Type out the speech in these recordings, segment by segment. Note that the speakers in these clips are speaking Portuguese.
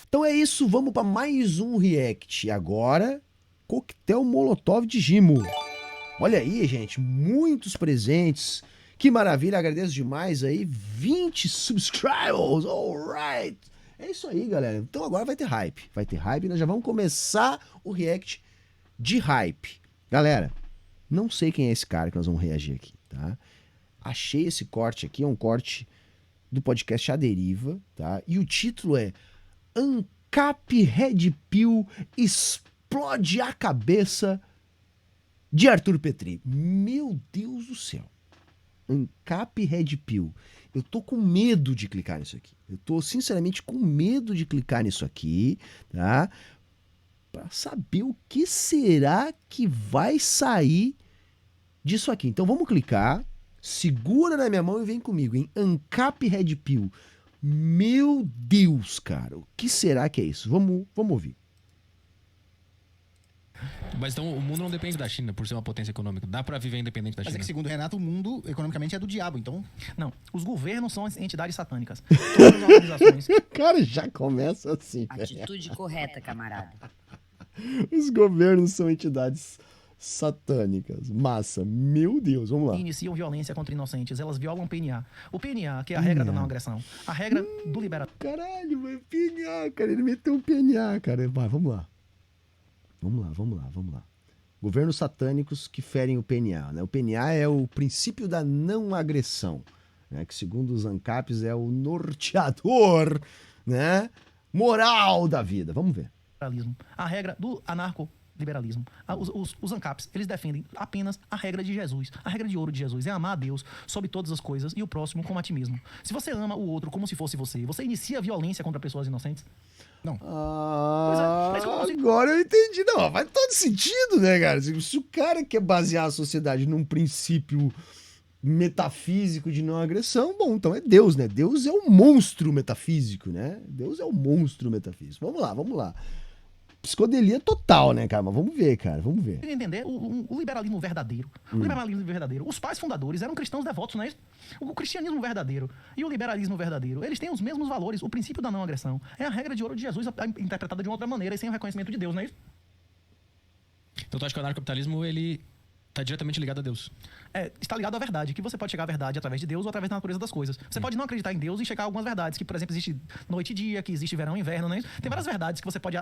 Então é isso, vamos para mais um react. Agora, coquetel Molotov de Gimo. Olha aí, gente, muitos presentes. Que maravilha, agradeço demais aí. 20 subscribers, alright. É isso aí, galera. Então agora vai ter hype. Vai ter hype, nós já vamos começar o react de hype. Galera, não sei quem é esse cara que nós vamos reagir aqui, tá? Achei esse corte aqui, é um corte do podcast A Deriva, tá? E o título é ANCAP Red Pill explode a cabeça de Arthur Petri. Meu Deus do céu. ANCAP Red Pill. Eu tô com medo de clicar nisso aqui. Eu tô, sinceramente, com medo de clicar nisso aqui, tá? Pra saber o que será que vai sair disso aqui. Então vamos clicar. Segura na minha mão e vem comigo, hein? ANCAP Red Pill. Meu Deus, cara. O que será que é isso? Vamos ouvir. Mas então o mundo não depende da China por ser uma potência econômica. Dá pra viver independente da Mas é China. que, segundo o Renato, o mundo, economicamente, é do diabo, então... Não, os governos são entidades satânicas. Todas as organizações. Cara, já começa assim. Atitude correta, camarada. Os governos são entidades satânicas. Massa. Meu Deus, vamos lá. Iniciam violência contra inocentes, elas violam o PNA. O PNA, que é a regra da não agressão. A regra do liberalismo. Caralho, vai PNA, cara. Ele meteu um PNA, cara. Vai, vamos lá. Vamos lá. Governos satânicos que ferem o PNA, né? O PNA é o princípio da não agressão, né? Que segundo os ANCAPs é o norteador, né? Moral da vida. Vamos ver. A regra do anarco-liberalismo. Os ANCAPs, eles defendem apenas a regra de Jesus. A regra de ouro de Jesus é amar a Deus sobre todas as coisas e o próximo como a ti mesmo. Se você ama o outro como se fosse você, você inicia violência contra pessoas inocentes? Não. Pois é, Agora eu entendi. Não, faz todo sentido, né, cara? Se o cara quer basear a sociedade num princípio metafísico de não agressão, bom, então é Deus, né? Deus é um monstro metafísico, né? Deus é um monstro metafísico. Vamos lá. Psicodelia total, né, cara? Mas vamos ver, cara, vamos ver. Entender o liberalismo verdadeiro. O liberalismo verdadeiro. Os pais fundadores eram cristãos devotos, não é isso? O cristianismo verdadeiro e o liberalismo verdadeiro, eles têm os mesmos valores. O princípio da não agressão é a regra de ouro de Jesus interpretada de uma outra maneira e sem o reconhecimento de Deus, não é isso? Então tu acha que o anarcocapitalismo, ele tá diretamente ligado a Deus? Está ligado à verdade, que você pode chegar à verdade através de Deus ou através da natureza das coisas. Você pode não acreditar em Deus e chegar a algumas verdades, que, por exemplo, existe noite e dia, que existe verão e inverno, não é isso? Tem várias verdades que você pode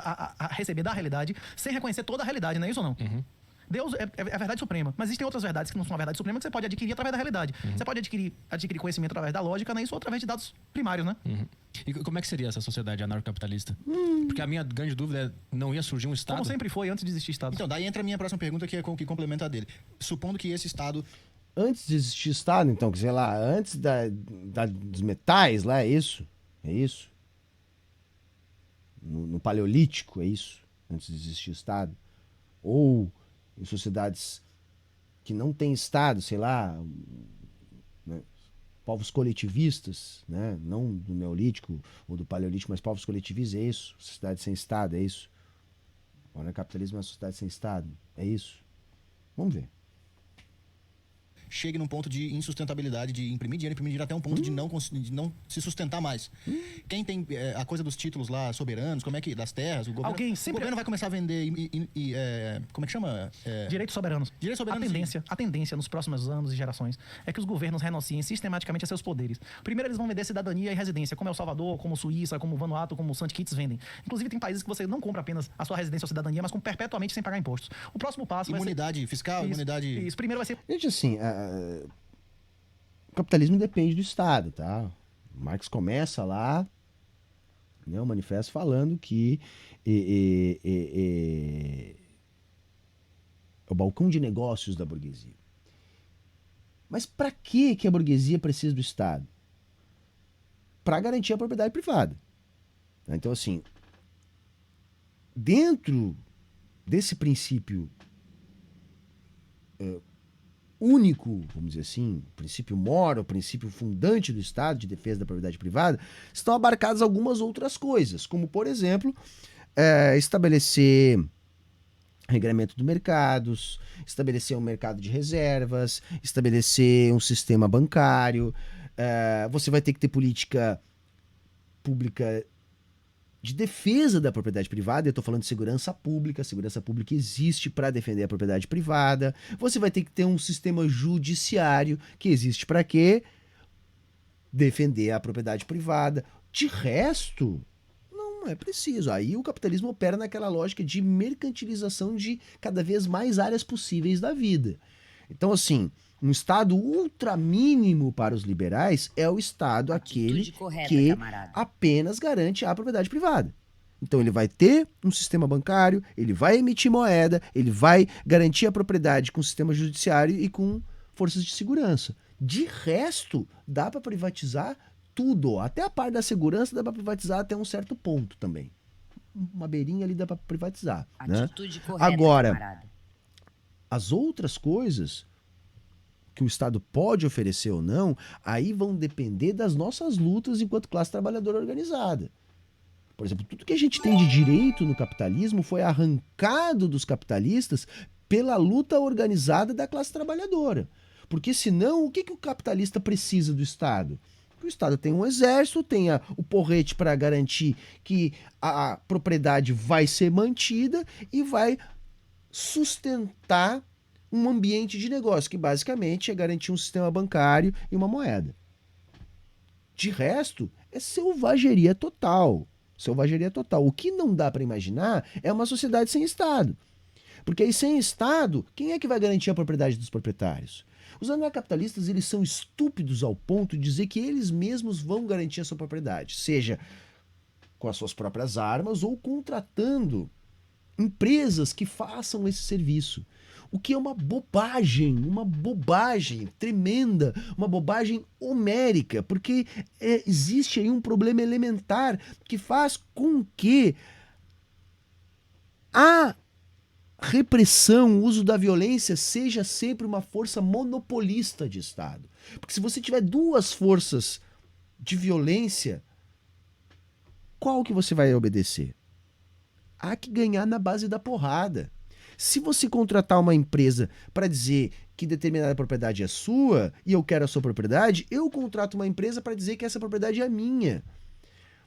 receber da realidade sem reconhecer toda a realidade, não é isso ou não? Deus é a verdade suprema, mas existem outras verdades que não são a verdade suprema que você pode adquirir através da realidade. Você pode adquirir conhecimento através da lógica, não é isso? Ou através de dados primários, né? E como é que seria essa sociedade anarcocapitalista? Porque a minha grande dúvida é, não ia surgir um Estado? Como sempre foi antes de existir Estado. Então, daí entra a minha próxima pergunta, que é que complementa a dele. Supondo que esse Estado... Antes de existir Estado, então, sei lá, antes dos metais lá, é isso? É isso? No Paleolítico, é isso? Antes de existir Estado? Ou em sociedades que não têm Estado, sei lá, né? Povos coletivistas, né? Não do Neolítico ou do Paleolítico, mas povos coletivistas, é isso? Sociedade sem Estado, é isso? O capitalismo é uma sociedade sem Estado, é isso? Vamos ver. chegue num ponto de insustentabilidade, de imprimir dinheiro até um ponto de não se sustentar mais. Quem tem a coisa dos títulos lá soberanos, como é que das terras, o governo vai começar a vender como é que chama? Direitos soberanos. Direitos soberanos. A tendência nos próximos anos e gerações é que os governos renunciem sistematicamente a seus poderes. Primeiro eles vão vender cidadania e residência, como El Salvador, como Suíça, como Vanuatu, como St. Kitts vendem. Inclusive tem países que você não compra apenas a sua residência ou cidadania, mas com perpetuamente sem pagar impostos. O próximo passo imunidade vai ser... fiscal, imunidade... Isso, primeiro vai ser... Gente, assim, o capitalismo depende do Estado, tá? O Marx começa lá, né, o manifesto falando que é o balcão de negócios da burguesia. Mas para que a burguesia precisa do Estado? Para garantir a propriedade privada. Então, assim, dentro desse princípio único, vamos dizer assim, princípio mora, o princípio fundante do Estado de defesa da propriedade privada, estão abarcadas algumas outras coisas, como, por exemplo, estabelecer regramento de mercados, estabelecer um mercado de reservas, estabelecer um sistema bancário, você vai ter que ter política pública de defesa da propriedade privada. Eu estou falando de segurança pública. A segurança pública existe para defender a propriedade privada. Você vai ter que ter um sistema judiciário que existe para quê? Defender a propriedade privada. De resto, não é preciso. Aí o capitalismo opera naquela lógica de mercantilização de cada vez mais áreas possíveis da vida. Então, assim, um Estado ultramínimo para os liberais é o Estado aquele correta, que camarada. apenas garante a propriedade privada. Então ele vai ter um sistema bancário, ele vai emitir moeda, ele vai garantir a propriedade com o sistema judiciário e com forças de segurança. De resto, dá para privatizar tudo. Até a parte da segurança dá para privatizar até um certo ponto também. Uma beirinha ali dá para privatizar. Né? Atitude correta, Agora, camarada. as outras coisas que o Estado pode oferecer ou não, aí vão depender das nossas lutas enquanto classe trabalhadora organizada. Por exemplo, tudo que a gente tem de direito no capitalismo foi arrancado dos capitalistas pela luta organizada da classe trabalhadora. Porque senão, o que o capitalista precisa do Estado? Que o Estado tenha um exército, tenha o porrete para garantir que a propriedade vai ser mantida e vai sustentar um ambiente de negócio, que basicamente é garantir um sistema bancário e uma moeda. De resto, é selvageria total. Selvageria total. O que não dá para imaginar é uma sociedade sem Estado. Porque aí, sem Estado, quem é que vai garantir a propriedade dos proprietários? Os anarcapitalistas, eles são estúpidos ao ponto de dizer que eles mesmos vão garantir a sua propriedade, seja com as suas próprias armas ou contratando empresas que façam esse serviço. O que é uma bobagem tremenda, uma bobagem homérica, porque existe aí um problema elementar que faz com que a repressão, o uso da violência seja sempre uma força monopolista de Estado. Porque se você tiver duas forças de violência, qual que você vai obedecer? Há que ganhar na base da porrada. Se você contratar uma empresa para dizer que determinada propriedade é sua e eu quero a sua propriedade, eu contrato uma empresa para dizer que essa propriedade é minha.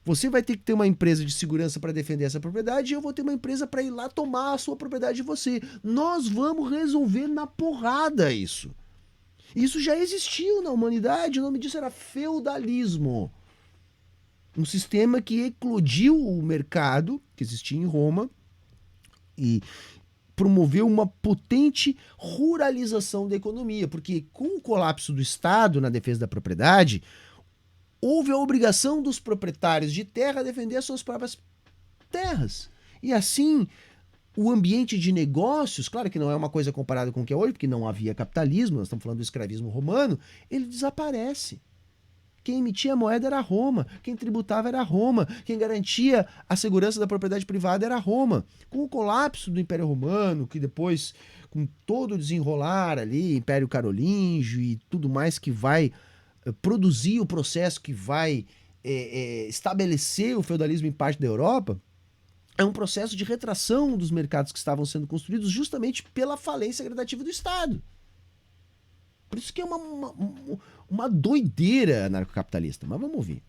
Você vai ter que ter uma empresa de segurança para defender essa propriedade e eu vou ter uma empresa para ir lá tomar a sua propriedade de você. Nós vamos resolver na porrada isso. Isso já existiu na humanidade, o nome disso era feudalismo. Um sistema que eclodiu o mercado que existia em Roma e promoveu uma potente ruralização da economia, porque com o colapso do Estado na defesa da propriedade, houve a obrigação dos proprietários de terra defender as suas próprias terras. E assim, o ambiente de negócios, claro que não é uma coisa comparada com o que é hoje, porque não havia capitalismo, nós estamos falando do escravismo romano, ele desaparece. Quem emitia a moeda era Roma, quem tributava era Roma, quem garantia a segurança da propriedade privada era Roma. Com o colapso do Império Romano, que depois, com todo o desenrolar ali, Império Carolíngio e tudo mais que vai produzir o processo que vai estabelecer o feudalismo em parte da Europa, é um processo de retração dos mercados que estavam sendo construídos justamente pela falência gradativa do Estado. Por isso que é uma doideira anarcocapitalista. Mas vamos ouvir.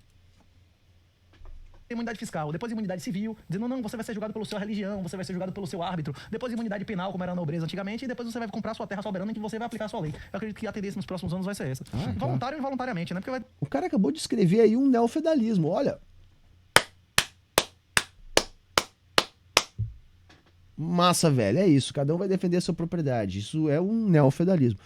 Imunidade fiscal, depois imunidade civil, dizendo não, você vai ser julgado pela sua religião, você vai ser julgado pelo seu árbitro, depois imunidade penal, como era na nobreza antigamente, e depois você vai comprar sua terra soberana em que você vai aplicar a sua lei. Eu acredito que a tendência nos próximos anos vai ser essa. Voluntário ou involuntariamente, né? Porque O cara acabou de escrever aí um neofeudalismo, olha. Massa, velho, é isso. Cada um vai defender a sua propriedade. Isso é um neofeudalismo.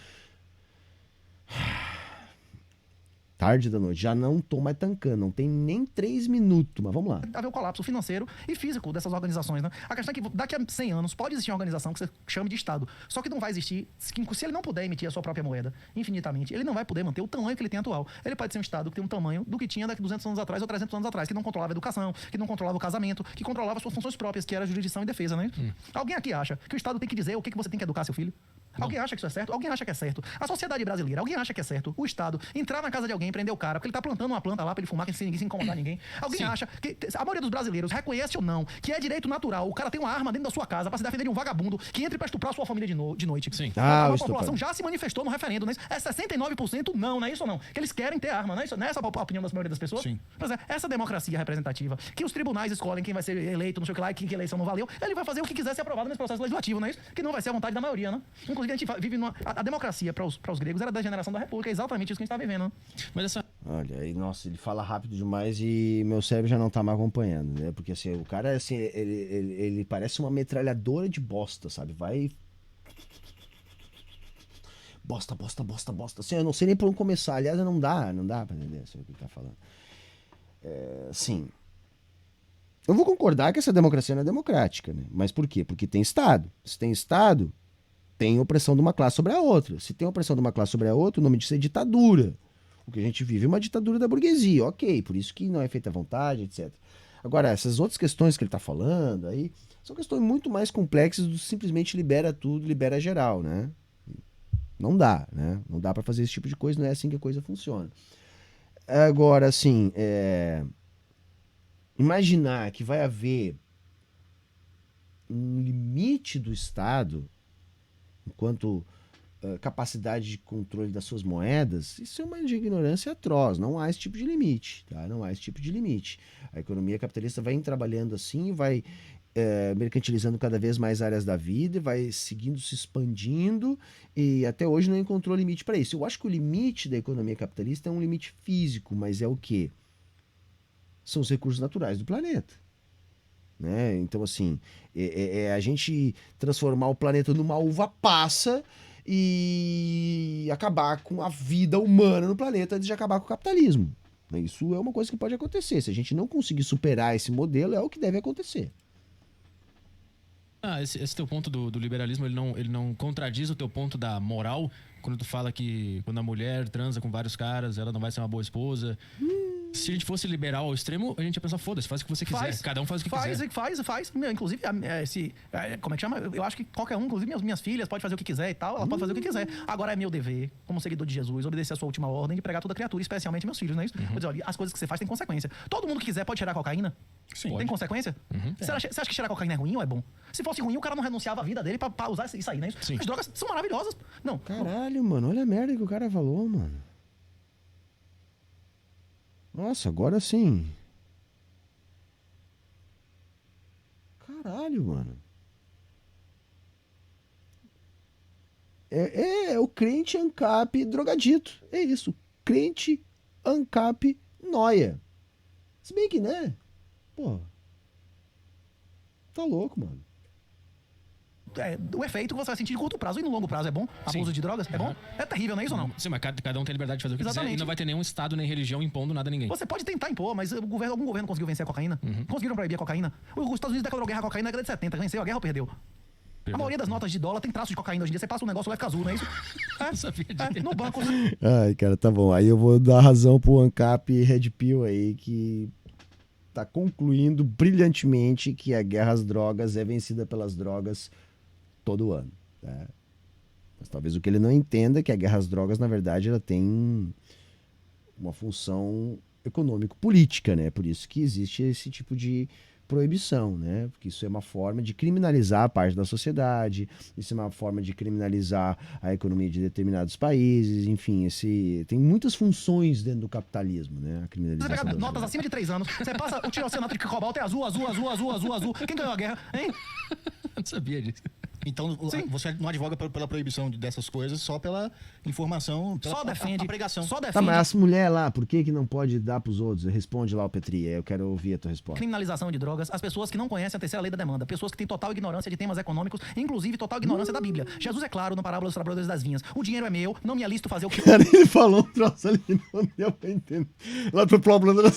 Tarde da noite, já não tô mais tancando, não tem nem 3 minutos, mas vamos lá. haver o colapso financeiro e físico dessas organizações, né? A questão é que daqui a 100 anos pode existir uma organização que você chame de Estado, só que não vai existir, se ele não puder emitir a sua própria moeda infinitamente, ele não vai poder manter o tamanho que ele tem atual. Ele pode ser um Estado que tem um tamanho do que tinha daqui 200 anos atrás ou 300 anos atrás, que não controlava a educação, que não controlava o casamento, que controlava as suas funções próprias, que era jurisdição e defesa, né? Alguém aqui acha que o Estado tem que dizer o que você tem que educar seu filho? Alguém acha que isso é certo? Alguém acha que é certo? A sociedade brasileira, alguém acha que é certo? O Estado entrar na casa de alguém, prender o cara, porque ele tá plantando uma planta lá pra ele fumar, sem ninguém se incomodar ninguém. Alguém acha que a maioria dos brasileiros reconhece ou não que é direito natural o cara tem uma arma dentro da sua casa pra se defender de um vagabundo que entre pra estuprar sua família de noite. Sim. A população já se manifestou no referendo, né? É 69% não é isso ou não? Que eles querem ter arma, não é isso? Não é essa a opinião da maioria das pessoas? Sim. Pois é, essa democracia representativa, que os tribunais escolhem quem vai ser eleito, não sei o que lá, e que eleição não valeu, ele vai fazer o que quiser ser aprovado nesse processo legislativo, não é isso? Que não vai ser a vontade da maioria, né? Inclusive, a gente vive numa... A democracia para os gregos era da geração da República, é exatamente isso que a gente tá vivendo, né? Mas essa... Olha, aí, nossa, ele fala rápido demais e meu cérebro já não tá mais acompanhando, né? Porque assim, o cara, assim, ele parece uma metralhadora de bosta, sabe? Vai... Bosta. Assim, eu não sei nem por onde começar. Aliás, não dá pra entender assim, o que ele tá falando. Sim. Eu vou concordar que essa democracia não é democrática, né? Mas por quê? Porque tem Estado. Se tem Estado, tem opressão de uma classe sobre a outra. Se tem opressão de uma classe sobre a outra, o nome disso é ditadura. O que a gente vive é uma ditadura da burguesia, ok. Por isso que não é feita à vontade, etc. Agora, essas outras questões que ele tá falando aí, são questões muito mais complexas do que simplesmente libera tudo, libera geral, né? Não dá, né? Não dá pra fazer esse tipo de coisa, não é assim que a coisa funciona. Agora, assim, imaginar que vai haver um limite do Estado enquanto capacidade de controle das suas moedas, isso é uma ignorância atroz. Não há esse tipo de limite, tá? Não há esse tipo de limite. A economia capitalista vai trabalhando assim, vai mercantilizando cada vez mais áreas da vida, vai seguindo se expandindo e até hoje não encontrou limite para isso. Eu acho que o limite da economia capitalista é um limite físico, mas é o quê? São os recursos naturais do planeta. Né? Então, assim, é a gente transformar o planeta numa uva passa e acabar com a vida humana no planeta antes de acabar com o capitalismo. Isso é uma coisa que pode acontecer. Se a gente não conseguir superar esse modelo, é o que deve acontecer. Esse teu ponto do liberalismo, ele não contradiz o teu ponto da moral, quando tu fala que quando a mulher transa com vários caras, ela não vai ser uma boa esposa. Se a gente fosse liberal ao extremo, a gente ia pensar, foda-se, faz o que você quiser. Cada um faz o que quiser. Faz. Meu, inclusive, como é que chama? Eu acho que qualquer um, inclusive minhas filhas, pode fazer o que quiser e tal. Ela pode fazer o que quiser. Agora é meu dever, como seguidor de Jesus, obedecer a sua última ordem de pregar toda criatura, especialmente meus filhos, não é isso? Vou dizer, olha, as coisas que você faz têm consequência. Todo mundo que quiser pode cheirar cocaína? Sim. Tem consequência? Você acha que cheirar cocaína é ruim ou é bom? Se fosse ruim, o cara não renunciava a vida dele pra usar isso aí, não é isso? Sim. As drogas são maravilhosas. Não. Caralho, mano, olha a merda que o cara falou, mano. Nossa, agora sim. Caralho, mano. É o crente ANCAP drogadito. É isso. Crente ANCAP noia. Se bem que, né? Pô. Tá louco, mano. O efeito que você vai sentir de curto prazo e no longo prazo é bom? Abuso de drogas é bom? É terrível, não é isso ou não? Sim, mas cada um tem liberdade de fazer o que quiser e não vai ter nenhum estado nem religião impondo nada a ninguém. Você pode tentar impor, mas algum governo conseguiu vencer a cocaína? Conseguiram proibir a cocaína? Os Estados Unidos declarou guerra à cocaína na década de 70. Venceu a guerra ou perdeu? A maioria das notas de dólar tem traço de cocaína hoje em dia. Você passa um negócio, vai ficar azul, não é isso? Eu sabia disso. No banco. Ai, cara, tá bom. Aí eu vou dar razão pro ANCAP Red Pill aí, que tá concluindo brilhantemente que a guerra às drogas é vencida pelas drogas todo ano. Né? Mas talvez o que ele não entenda é que a guerra às drogas, na verdade, ela tem uma função econômico-política, né? Por isso que existe esse tipo de proibição, né? Porque isso é uma forma de criminalizar a parte da sociedade, isso é uma forma de criminalizar a economia de determinados países, enfim, tem muitas funções dentro do capitalismo, né? A criminalização. Você pega notas acima de 3 anos, você passa o tiroceanato de cobalto é azul. Quem ganhou a guerra, hein? Eu não sabia disso. Então, você não advoga pela proibição dessas coisas, só pela informação, pela Só defende. a pregação. Só defende. Tá, mas as mulheres lá, por que não pode dar pros outros? Responde lá o Petri, eu quero ouvir a tua resposta. Criminalização de drogas, as pessoas que não conhecem a terceira lei da demanda, pessoas que têm total ignorância de temas econômicos, inclusive total ignorância da Bíblia. Jesus é claro no parábola dos trabalhadores das vinhas. O dinheiro é meu, não me alisto fazer o que... Cara, ele falou um troço ali, não deu pra entender. Lá pro problema da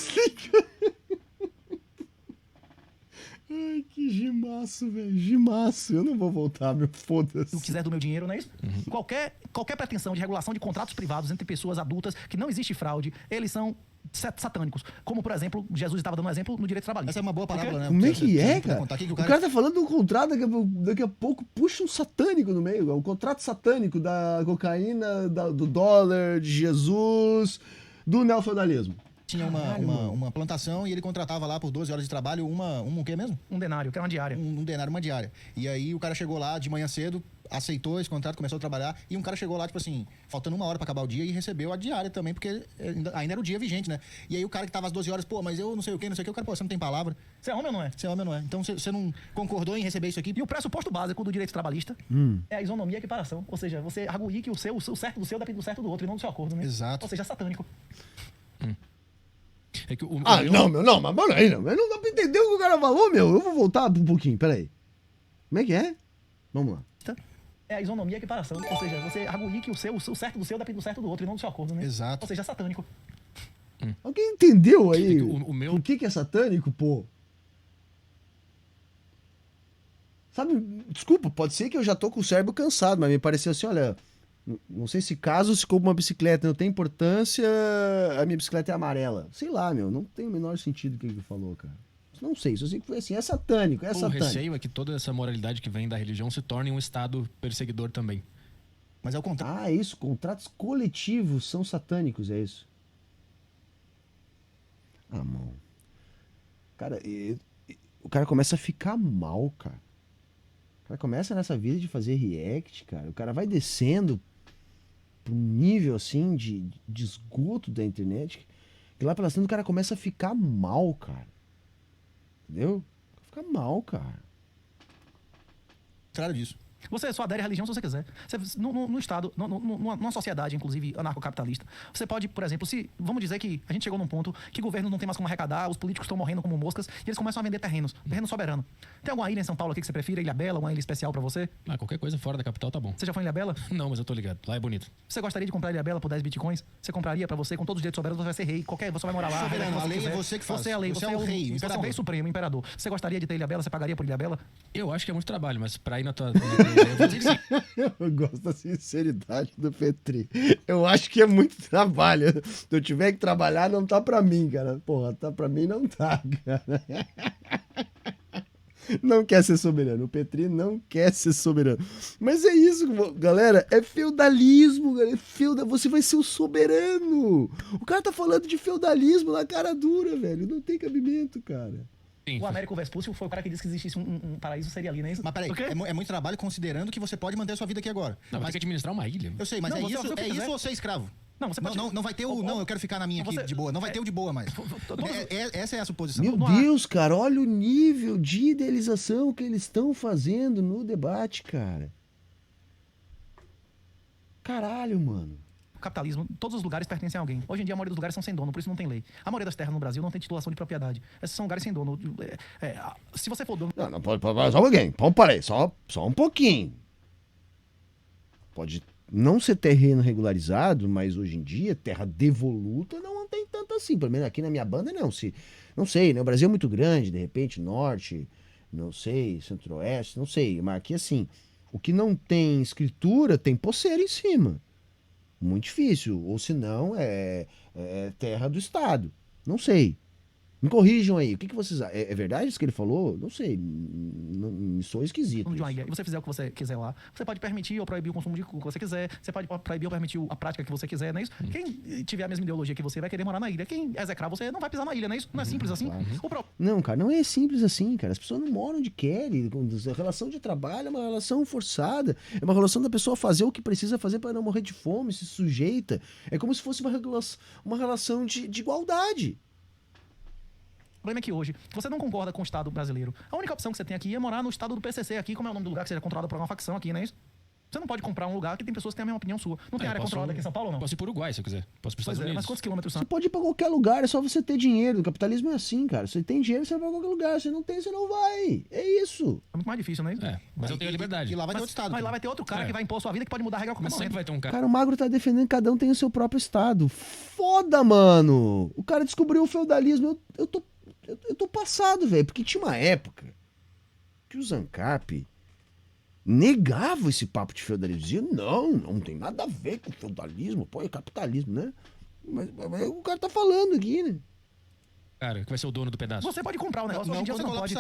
Ai, que gimaço, velho. Gimaço. Eu não vou voltar, meu. Foda-se. Se quiser do meu dinheiro, não é isso? Qualquer pretensão de regulação de contratos privados entre pessoas adultas, que não existe fraude, eles são satânicos. Como, por exemplo, Jesus estava dando um exemplo no direito trabalhista. Essa é uma boa parábola, né? Como é que é, Você cara? contar aqui que O cara tá falando de um contrato, daqui a pouco puxa um satânico no meio. O contrato satânico da cocaína, do dólar, de Jesus, do neofeudalismo. Tinha uma plantação e ele contratava lá por 12 horas de trabalho o quê mesmo? Um denário, que é uma diária. Um denário, uma diária. E aí o cara chegou lá de manhã cedo, aceitou esse contrato, começou a trabalhar, e um cara chegou lá, tipo assim, faltando 1 hora pra acabar o dia e recebeu a diária também, porque ainda era o dia vigente, né? E aí o cara que tava às 12 horas, pô, mas eu não sei o que, o cara, pô, você não tem palavra. Você é homem ou não é? Você é homem ou não é? Então você não concordou em receber isso aqui? E o pressuposto básico do direito trabalhista é a isonomia e a equiparação. Ou seja, você arguir que o certo do seu depende do certo do outro e não do seu acordo, né? Exato. Ou seja, é satânico. É que Não, mas mano, aí não dá pra entender o que o cara falou, meu. Eu vou voltar um pouquinho, peraí. Como é que é? Vamos lá. É a isonomia e a equiparação. Ou seja, você arguir que o certo do seu depende do certo do outro e não do seu acordo, né? Exato. Ou seja, é satânico. Alguém entendeu aí É que o meu- por que é satânico, pô? Sabe, desculpa, pode ser que eu já tô com o cérebro cansado, mas me pareceu assim, olha, não sei se caso se compra uma bicicleta não tem importância, a minha bicicleta é amarela. Sei lá, meu, não tem o menor sentido o que ele falou, cara. Não sei, só sei que foi assim, é satânico, é O satânico. receio é que toda essa moralidade que vem da religião se torne um estado perseguidor também. Mas é o contrário. Ah, é isso, contratos coletivos são satânicos, é isso. Ah, mano. Cara, o cara começa a ficar mal, cara. O cara começa nessa vida de fazer react, cara. O cara vai descendo pra um nível, assim, de esgoto da internet. E lá pelas tantas o cara começa a ficar mal, cara. Entendeu? Fica mal, cara. Contrário disso. Você só adere à religião se você quiser. No Estado, numa sociedade, inclusive anarcocapitalista, você pode, por exemplo, vamos dizer que a gente chegou num ponto que o governo não tem mais como arrecadar, os políticos estão morrendo como moscas, e eles começam a vender terreno soberano. Tem alguma ilha em São Paulo aqui que você prefira? Ilha Bela, uma ilha especial pra você? Ah, qualquer coisa fora da capital tá bom. Você já foi em Ilha Bela? Não, mas eu tô ligado. Lá é bonito. Você gostaria de comprar Ilha Bela por 10 bitcoins? Você compraria pra você, com todos os direitos soberanos, você vai ser rei. Você vai morar lá. Soberano, a lei é você que faz. Você é a lei, Você você é o rei, o você é o imperador. rei supremo, o imperador. Você gostaria de ter Ilha Bela? Você pagaria por Ilha Bela? Eu acho que é muito trabalho, mas pra ir na tua ideia, eu vou dizer que sim. Eu gosto da sinceridade do Petri. Eu acho que é muito trabalho. Se eu tiver que trabalhar, não tá pra mim, cara. Porra, tá pra mim, não tá, cara. Não quer ser soberano. O Petri não quer ser soberano. Mas é isso, galera. É feudalismo, galera. Você vai ser o soberano. O cara tá falando de feudalismo na cara dura, velho. Não tem cabimento, cara. Sim. O Américo Vespúcio foi o cara que disse que existisse um paraíso, seria ali, não é isso? Mas peraí, O quê? é muito trabalho considerando que você pode manter a sua vida aqui agora. Não, vai ter que administrar uma ilha. Eu sei, mas Não, é você isso, faz o que quiser. ou ser escravo? Não, você pode... Não vai ter o... Não, eu quero ficar na minha aqui Você- de boa. Não vai ter o de boa mais. Essa é a suposição. Meu Deus, cara. Olha o nível de idealização que eles estão fazendo no debate, cara. Caralho, mano. O capitalismo, todos os lugares pertencem a alguém. Hoje em dia, a maioria dos lugares são sem dono, por isso não tem lei. A maioria das terras no Brasil não tem titulação de propriedade. Esses são lugares sem dono. Se você for dono... Não, pode, só um pouquinho. Vamos parar aí, só um pouquinho. Pode não ser terreno regularizado, mas hoje em dia, terra devoluta não tem tanto assim. Pelo menos aqui na minha banda, não. Não sei, né? O Brasil é muito grande, de repente, norte, não sei, centro-oeste, não sei. Mas aqui, assim, o que não tem escritura tem poceira em cima. Muito difícil. Ou se não, é terra do Estado. Não sei. Me corrijam aí. O que vocês... É verdade isso que ele falou? Não sei. Me soa esquisito. dono de uma ilha, e você fizer o que você quiser lá, você pode permitir ou proibir o consumo de que você quiser, você pode proibir ou permitir a prática que você quiser, não é isso? Quem tiver a mesma ideologia que você vai querer morar na ilha. Quem execrar você não vai pisar na ilha, não é isso? Não é simples assim? Claro. Não, cara, não é simples assim, cara. As pessoas não moram onde querem. A relação de trabalho é uma relação forçada. É uma relação da pessoa fazer o que precisa fazer para não morrer de fome, se sujeita. É como se fosse uma relação de igualdade. O problema é que hoje, você não concorda com o Estado brasileiro. A única opção que você tem aqui é morar no Estado do PCC aqui, como é o nome do lugar que seja controlado por uma facção aqui, não é isso? Você não pode comprar um lugar que tem pessoas que têm a mesma opinião sua. Não tem área controlada aqui em São Paulo ou não? Posso ir pro Uruguai, se eu quiser. Posso ir pros Estados Pois é, Unidos. mas quantos quilômetros são? Você pode ir pra qualquer lugar, é só você ter dinheiro. O capitalismo é assim, cara. Você tem dinheiro, você vai pra qualquer lugar. Se não tem, você não vai. É isso. É muito mais difícil, não é isso? É, mas eu tenho a liberdade. E lá vai ter Mas, outro estado. mas lá vai ter outro cara É. que vai impor sua vida que pode mudar a regra a qualquer Mas sempre momento. vai ter um cara. Cara, o Magro tá defendendo que cada um tem o seu próprio estado. Foda, mano. O cara descobriu o feudalismo. Eu tô passado, velho. Porque tinha uma época que o Zancap negava esse papo de feudalismo. Dizia, não tem nada a ver com feudalismo, pô, é capitalismo, né? Mas o cara tá falando aqui, né? Cara, que vai ser o dono do pedaço. Você pode comprar o negócio, hoje em dia você não pode.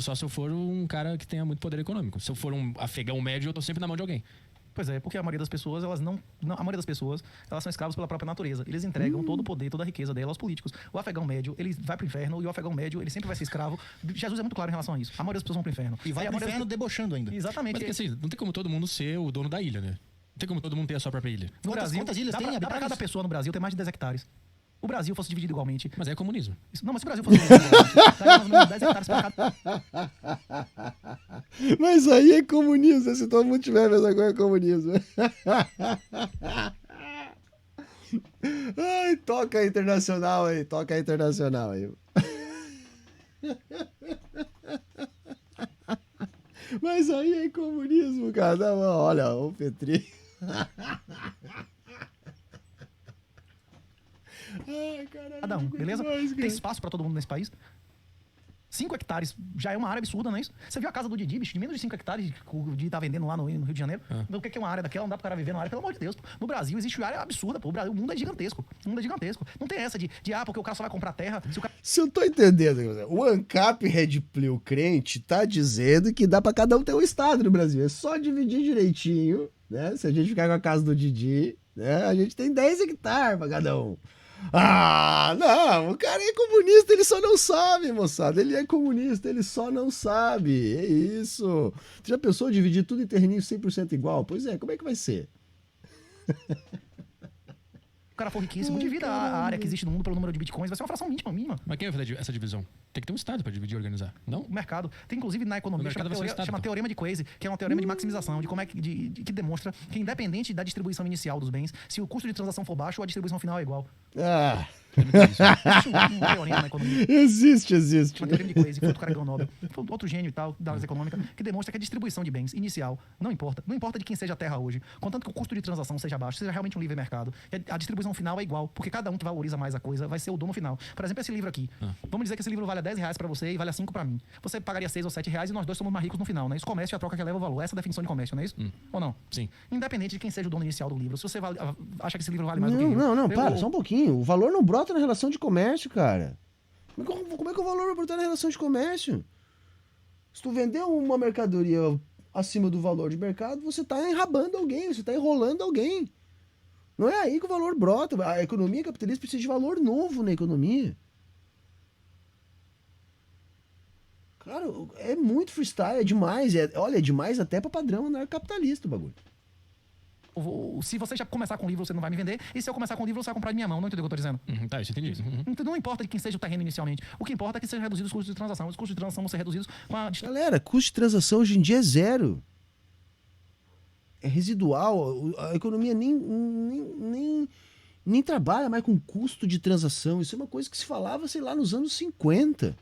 Só se eu for um cara que tenha muito poder econômico. Se eu for um afegão médio, eu tô sempre na mão de alguém. Pois é, porque a maioria das pessoas, elas não a maioria das pessoas, elas são escravos pela própria natureza. Eles entregam todo o poder, toda a riqueza dela aos políticos. O afegão médio, ele vai pro inferno, e o afegão médio, ele sempre vai ser escravo. Jesus é muito claro em relação a isso. A maioria das pessoas vão pro inferno. E vai pro inferno debochando ainda. Exatamente. Mas assim, não tem como todo mundo ser o dono da ilha, né? Não tem como todo mundo ter a sua própria ilha. No Brasil, quantas ilhas tem? dá pra cada pessoa no Brasil ter mais de 10 hectares. O Brasil fosse dividido igualmente. Mas é comunismo. Não, mas se o Brasil fosse dividido igualmente, daria mais ou menos 10 hectares pra cada. Mas aí é comunismo, se todo mundo tiver a mesma coisa, é comunismo. Ai, toca a internacional aí. Mas aí é comunismo, cara. Não, olha, o Petri. Ai, caralho. Cada um, beleza? Tem espaço pra todo mundo nesse país. 5 hectares já é uma área absurda, não é isso? Você viu a casa do Didi, bicho, de menos de 5 hectares de tá vendendo lá no Rio de Janeiro? O que é uma área daquela? Não dá pro cara viver numa área, pelo amor de Deus. Pô. No Brasil existe uma área absurda, pô. O mundo é gigantesco. Não tem essa de porque o cara só vai comprar terra. Se eu tô entendendo, o ANCAP Red Pill crente tá dizendo que dá pra cada um ter um estado no Brasil. É só dividir direitinho, né? Se a gente ficar com a casa do Didi, né? A gente tem 10 hectares pra cada um. Ah, não, o cara é comunista, ele só não sabe, moçada. Ele é comunista, ele só não sabe. É isso. Você já pensou em dividir tudo em terreninho 100% igual? Pois é, como é que vai ser? O cara for riquíssimo, divida a área que existe no mundo pelo número de bitcoins, vai ser uma fração mínima. Mas quem vai fazer essa divisão? Tem que ter um estado pra dividir e organizar, não? O mercado. Tem inclusive na economia, chama teorema de Quasi, que é um teorema de maximização, de como é que demonstra que independente da distribuição inicial dos bens, se o custo de transação for baixo, a distribuição final é igual. Ah. Existe um teorema na economia. Existe. Uma teorema de Quasi, foi do Caragão Nobel, foi outro gênio e tal, da área econômica, que demonstra que a distribuição de bens inicial não importa de quem seja a terra hoje, contanto que o custo de transação seja baixo, seja realmente um livre mercado, a distribuição final é igual, porque cada um que valoriza mais a coisa vai ser o dono final. Por exemplo, esse livro aqui. Vamos dizer que esse livro vale R$10 pra você e vale 5 pra mim. Você pagaria 6 ou 7 reais e nós dois somos mais ricos no final, né? Isso comércio é a troca que leva o valor. Essa é a definição de comércio, não é isso? Ou não? Sim. Independente de quem seja o dono inicial do livro, se você acha que esse livro vale mais do que Não, para, só um pouquinho. O valor não brota na relação de comércio, cara. Como é que o valor vai brotar na relação de comércio? Se tu vender uma mercadoria acima do valor de mercado, você tá enrabando alguém, você tá enrolando alguém. Não é aí que o valor brota. A economia capitalista precisa de valor novo na economia. Cara, é muito freestyle, é demais. Olha, é demais até pra padrão anarcocapitalista o bagulho. Se você já começar com o livro, você não vai me vender. E se eu começar com o livro, você vai comprar de minha mão. Não entendeu o que eu tô dizendo? Tá, isso eu entendi. Então, não importa de quem seja o terreno inicialmente. O que importa é que seja reduzido os custos de transação. Os custos de transação vão ser reduzidos com a... Galera, custo de transação hoje em dia é zero. É residual. A economia nem trabalha mais com custo de transação. Isso é uma coisa que se falava, sei lá, nos anos 50.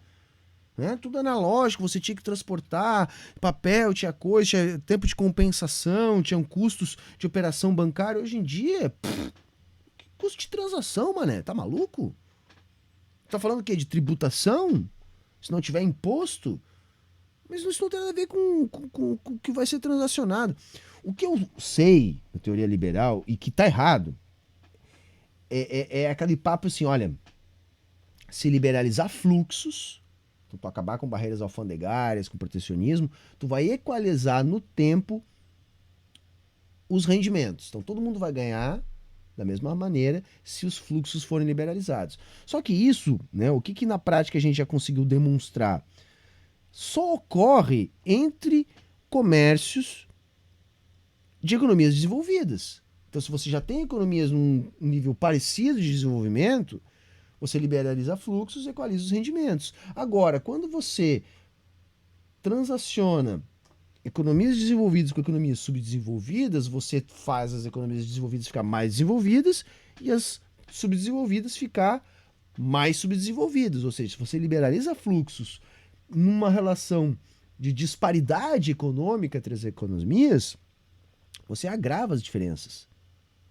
Né? Tudo analógico, você tinha que transportar papel, tinha coisa, tinha tempo de compensação, tinham custos de operação bancária. Hoje em dia, que custo de transação, mané? Tá maluco? Tá falando o quê? De tributação? Se não tiver imposto? Mas isso não tem nada a ver com o que vai ser transacionado. O que eu sei, na teoria liberal, e que tá errado, é aquele papo assim, olha, se liberalizar fluxos, tu acabar com barreiras alfandegárias, com protecionismo, tu vai equalizar no tempo os rendimentos. Então todo mundo vai ganhar da mesma maneira se os fluxos forem liberalizados. Só que isso, né, o que na prática a gente já conseguiu demonstrar, só ocorre entre comércios de economias desenvolvidas. Então se você já tem economias num nível parecido de desenvolvimento, você liberaliza fluxos e equaliza os rendimentos. Agora, quando você transaciona economias desenvolvidas com economias subdesenvolvidas, você faz as economias desenvolvidas ficar mais desenvolvidas e as subdesenvolvidas ficar mais subdesenvolvidas. Ou seja, se você liberaliza fluxos numa relação de disparidade econômica entre as economias, você agrava as diferenças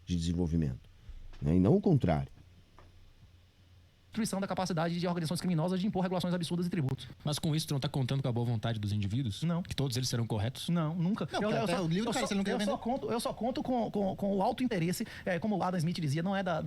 de desenvolvimento, né? E não o contrário. destruição da capacidade de organizações criminosas de impor regulações absurdas e tributos. Mas com isso, tu não tá contando com a boa vontade dos indivíduos? Não. Que todos eles serão corretos? Não, nunca. Não, o livro do cara, você não quer vender. Eu só conto com o alto interesse, como o Adam Smith dizia, não é da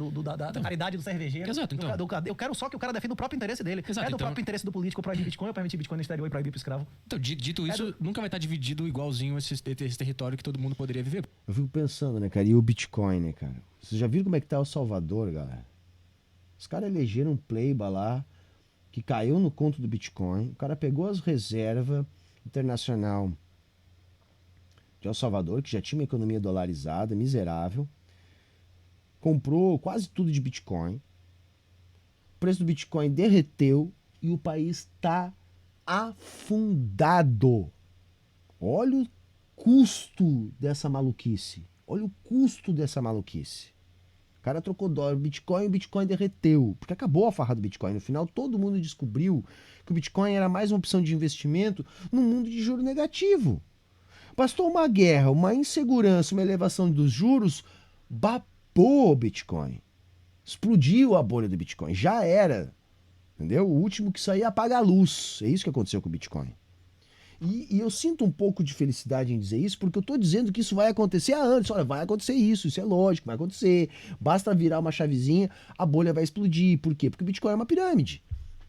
caridade do cervejeiro. Exato, então. Eu quero só que o cara defenda o próprio interesse dele. Exato, é do então. próprio interesse do político proibir Bitcoin, ou permitir Bitcoin no exterior e proibir pro escravo. Então, dito isso, nunca vai estar dividido igualzinho esse território que todo mundo poderia viver. Eu fico pensando, né, cara, e o Bitcoin, né, cara? Vocês já viram como é que tá El Salvador, galera? Os caras elegeram um pleiba lá, que caiu no conto do Bitcoin. O cara pegou as reservas internacional de El Salvador, que já tinha uma economia dolarizada, miserável. Comprou quase tudo de Bitcoin. O preço do Bitcoin derreteu e o país está afundado. Olha o custo dessa maluquice. Olha o custo dessa maluquice. O cara trocou dólar, Bitcoin, e o Bitcoin derreteu. Porque acabou a farra do Bitcoin. No final, todo mundo descobriu que o Bitcoin era mais uma opção de investimento num mundo de juro negativo. Bastou uma guerra, uma insegurança, uma elevação dos juros, babou o Bitcoin. Explodiu a bolha do Bitcoin. Já era. Entendeu? O último que saía apaga a luz. É isso que aconteceu com o Bitcoin. E eu sinto um pouco de felicidade em dizer isso, porque eu estou dizendo que isso vai acontecer há anos. Olha, vai acontecer isso é lógico, vai acontecer. Basta virar uma chavezinha, a bolha vai explodir. Por quê? Porque o Bitcoin é uma pirâmide.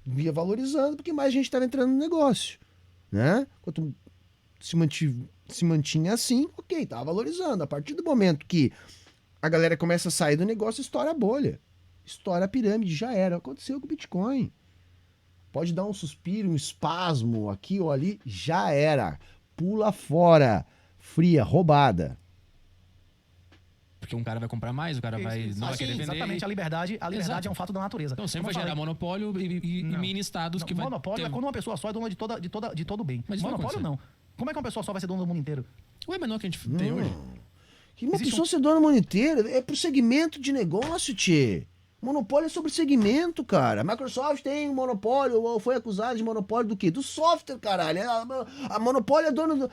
Via valorizando, porque mais gente estava entrando no negócio. Né? Quanto se mantinha assim, ok, estava valorizando. A partir do momento que a galera começa a sair do negócio, estoura a bolha. Estoura a pirâmide, já era. Aconteceu com o Bitcoin. Pode dar um suspiro, um espasmo aqui ou ali, já era. Pula fora. Fria, roubada. Porque um cara vai comprar mais, o cara não vai querer vender. Exatamente, a liberdade é um fato da natureza. Então sempre vai gerar monopólio e mini estados que vai monopólio é quando uma pessoa só é dona de todo o bem. Mas monopólio não. Como é que uma pessoa só vai ser dona do mundo inteiro? Ué, mas não é o que a gente tem hoje. Que uma pessoa ser dona do mundo inteiro é pro segmento de negócio, tchê. Monopólio é sobre segmento, cara. A Microsoft tem um monopólio, ou foi acusada de monopólio do quê? Do software, caralho. A monopólio é dona do...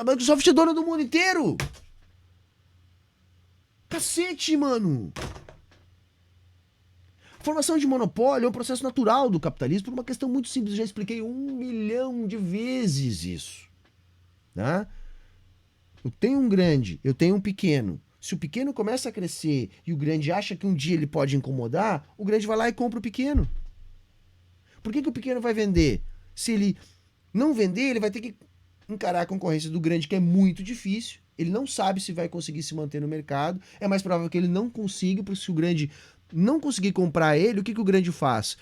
A Microsoft é dona do mundo inteiro. Cacete, mano. A formação de monopólio é um processo natural do capitalismo por uma questão muito simples. Eu já expliquei 1 milhão de vezes isso. Tá? Eu tenho um grande, eu tenho um pequeno. Se o pequeno começa a crescer e o grande acha que um dia ele pode incomodar, o grande vai lá e compra o pequeno. Por que o pequeno vai vender? Se ele não vender, ele vai ter que encarar a concorrência do grande, que é muito difícil. Ele não sabe se vai conseguir se manter no mercado. É mais provável que ele não consiga, porque se o grande não conseguir comprar ele, o que o grande faz?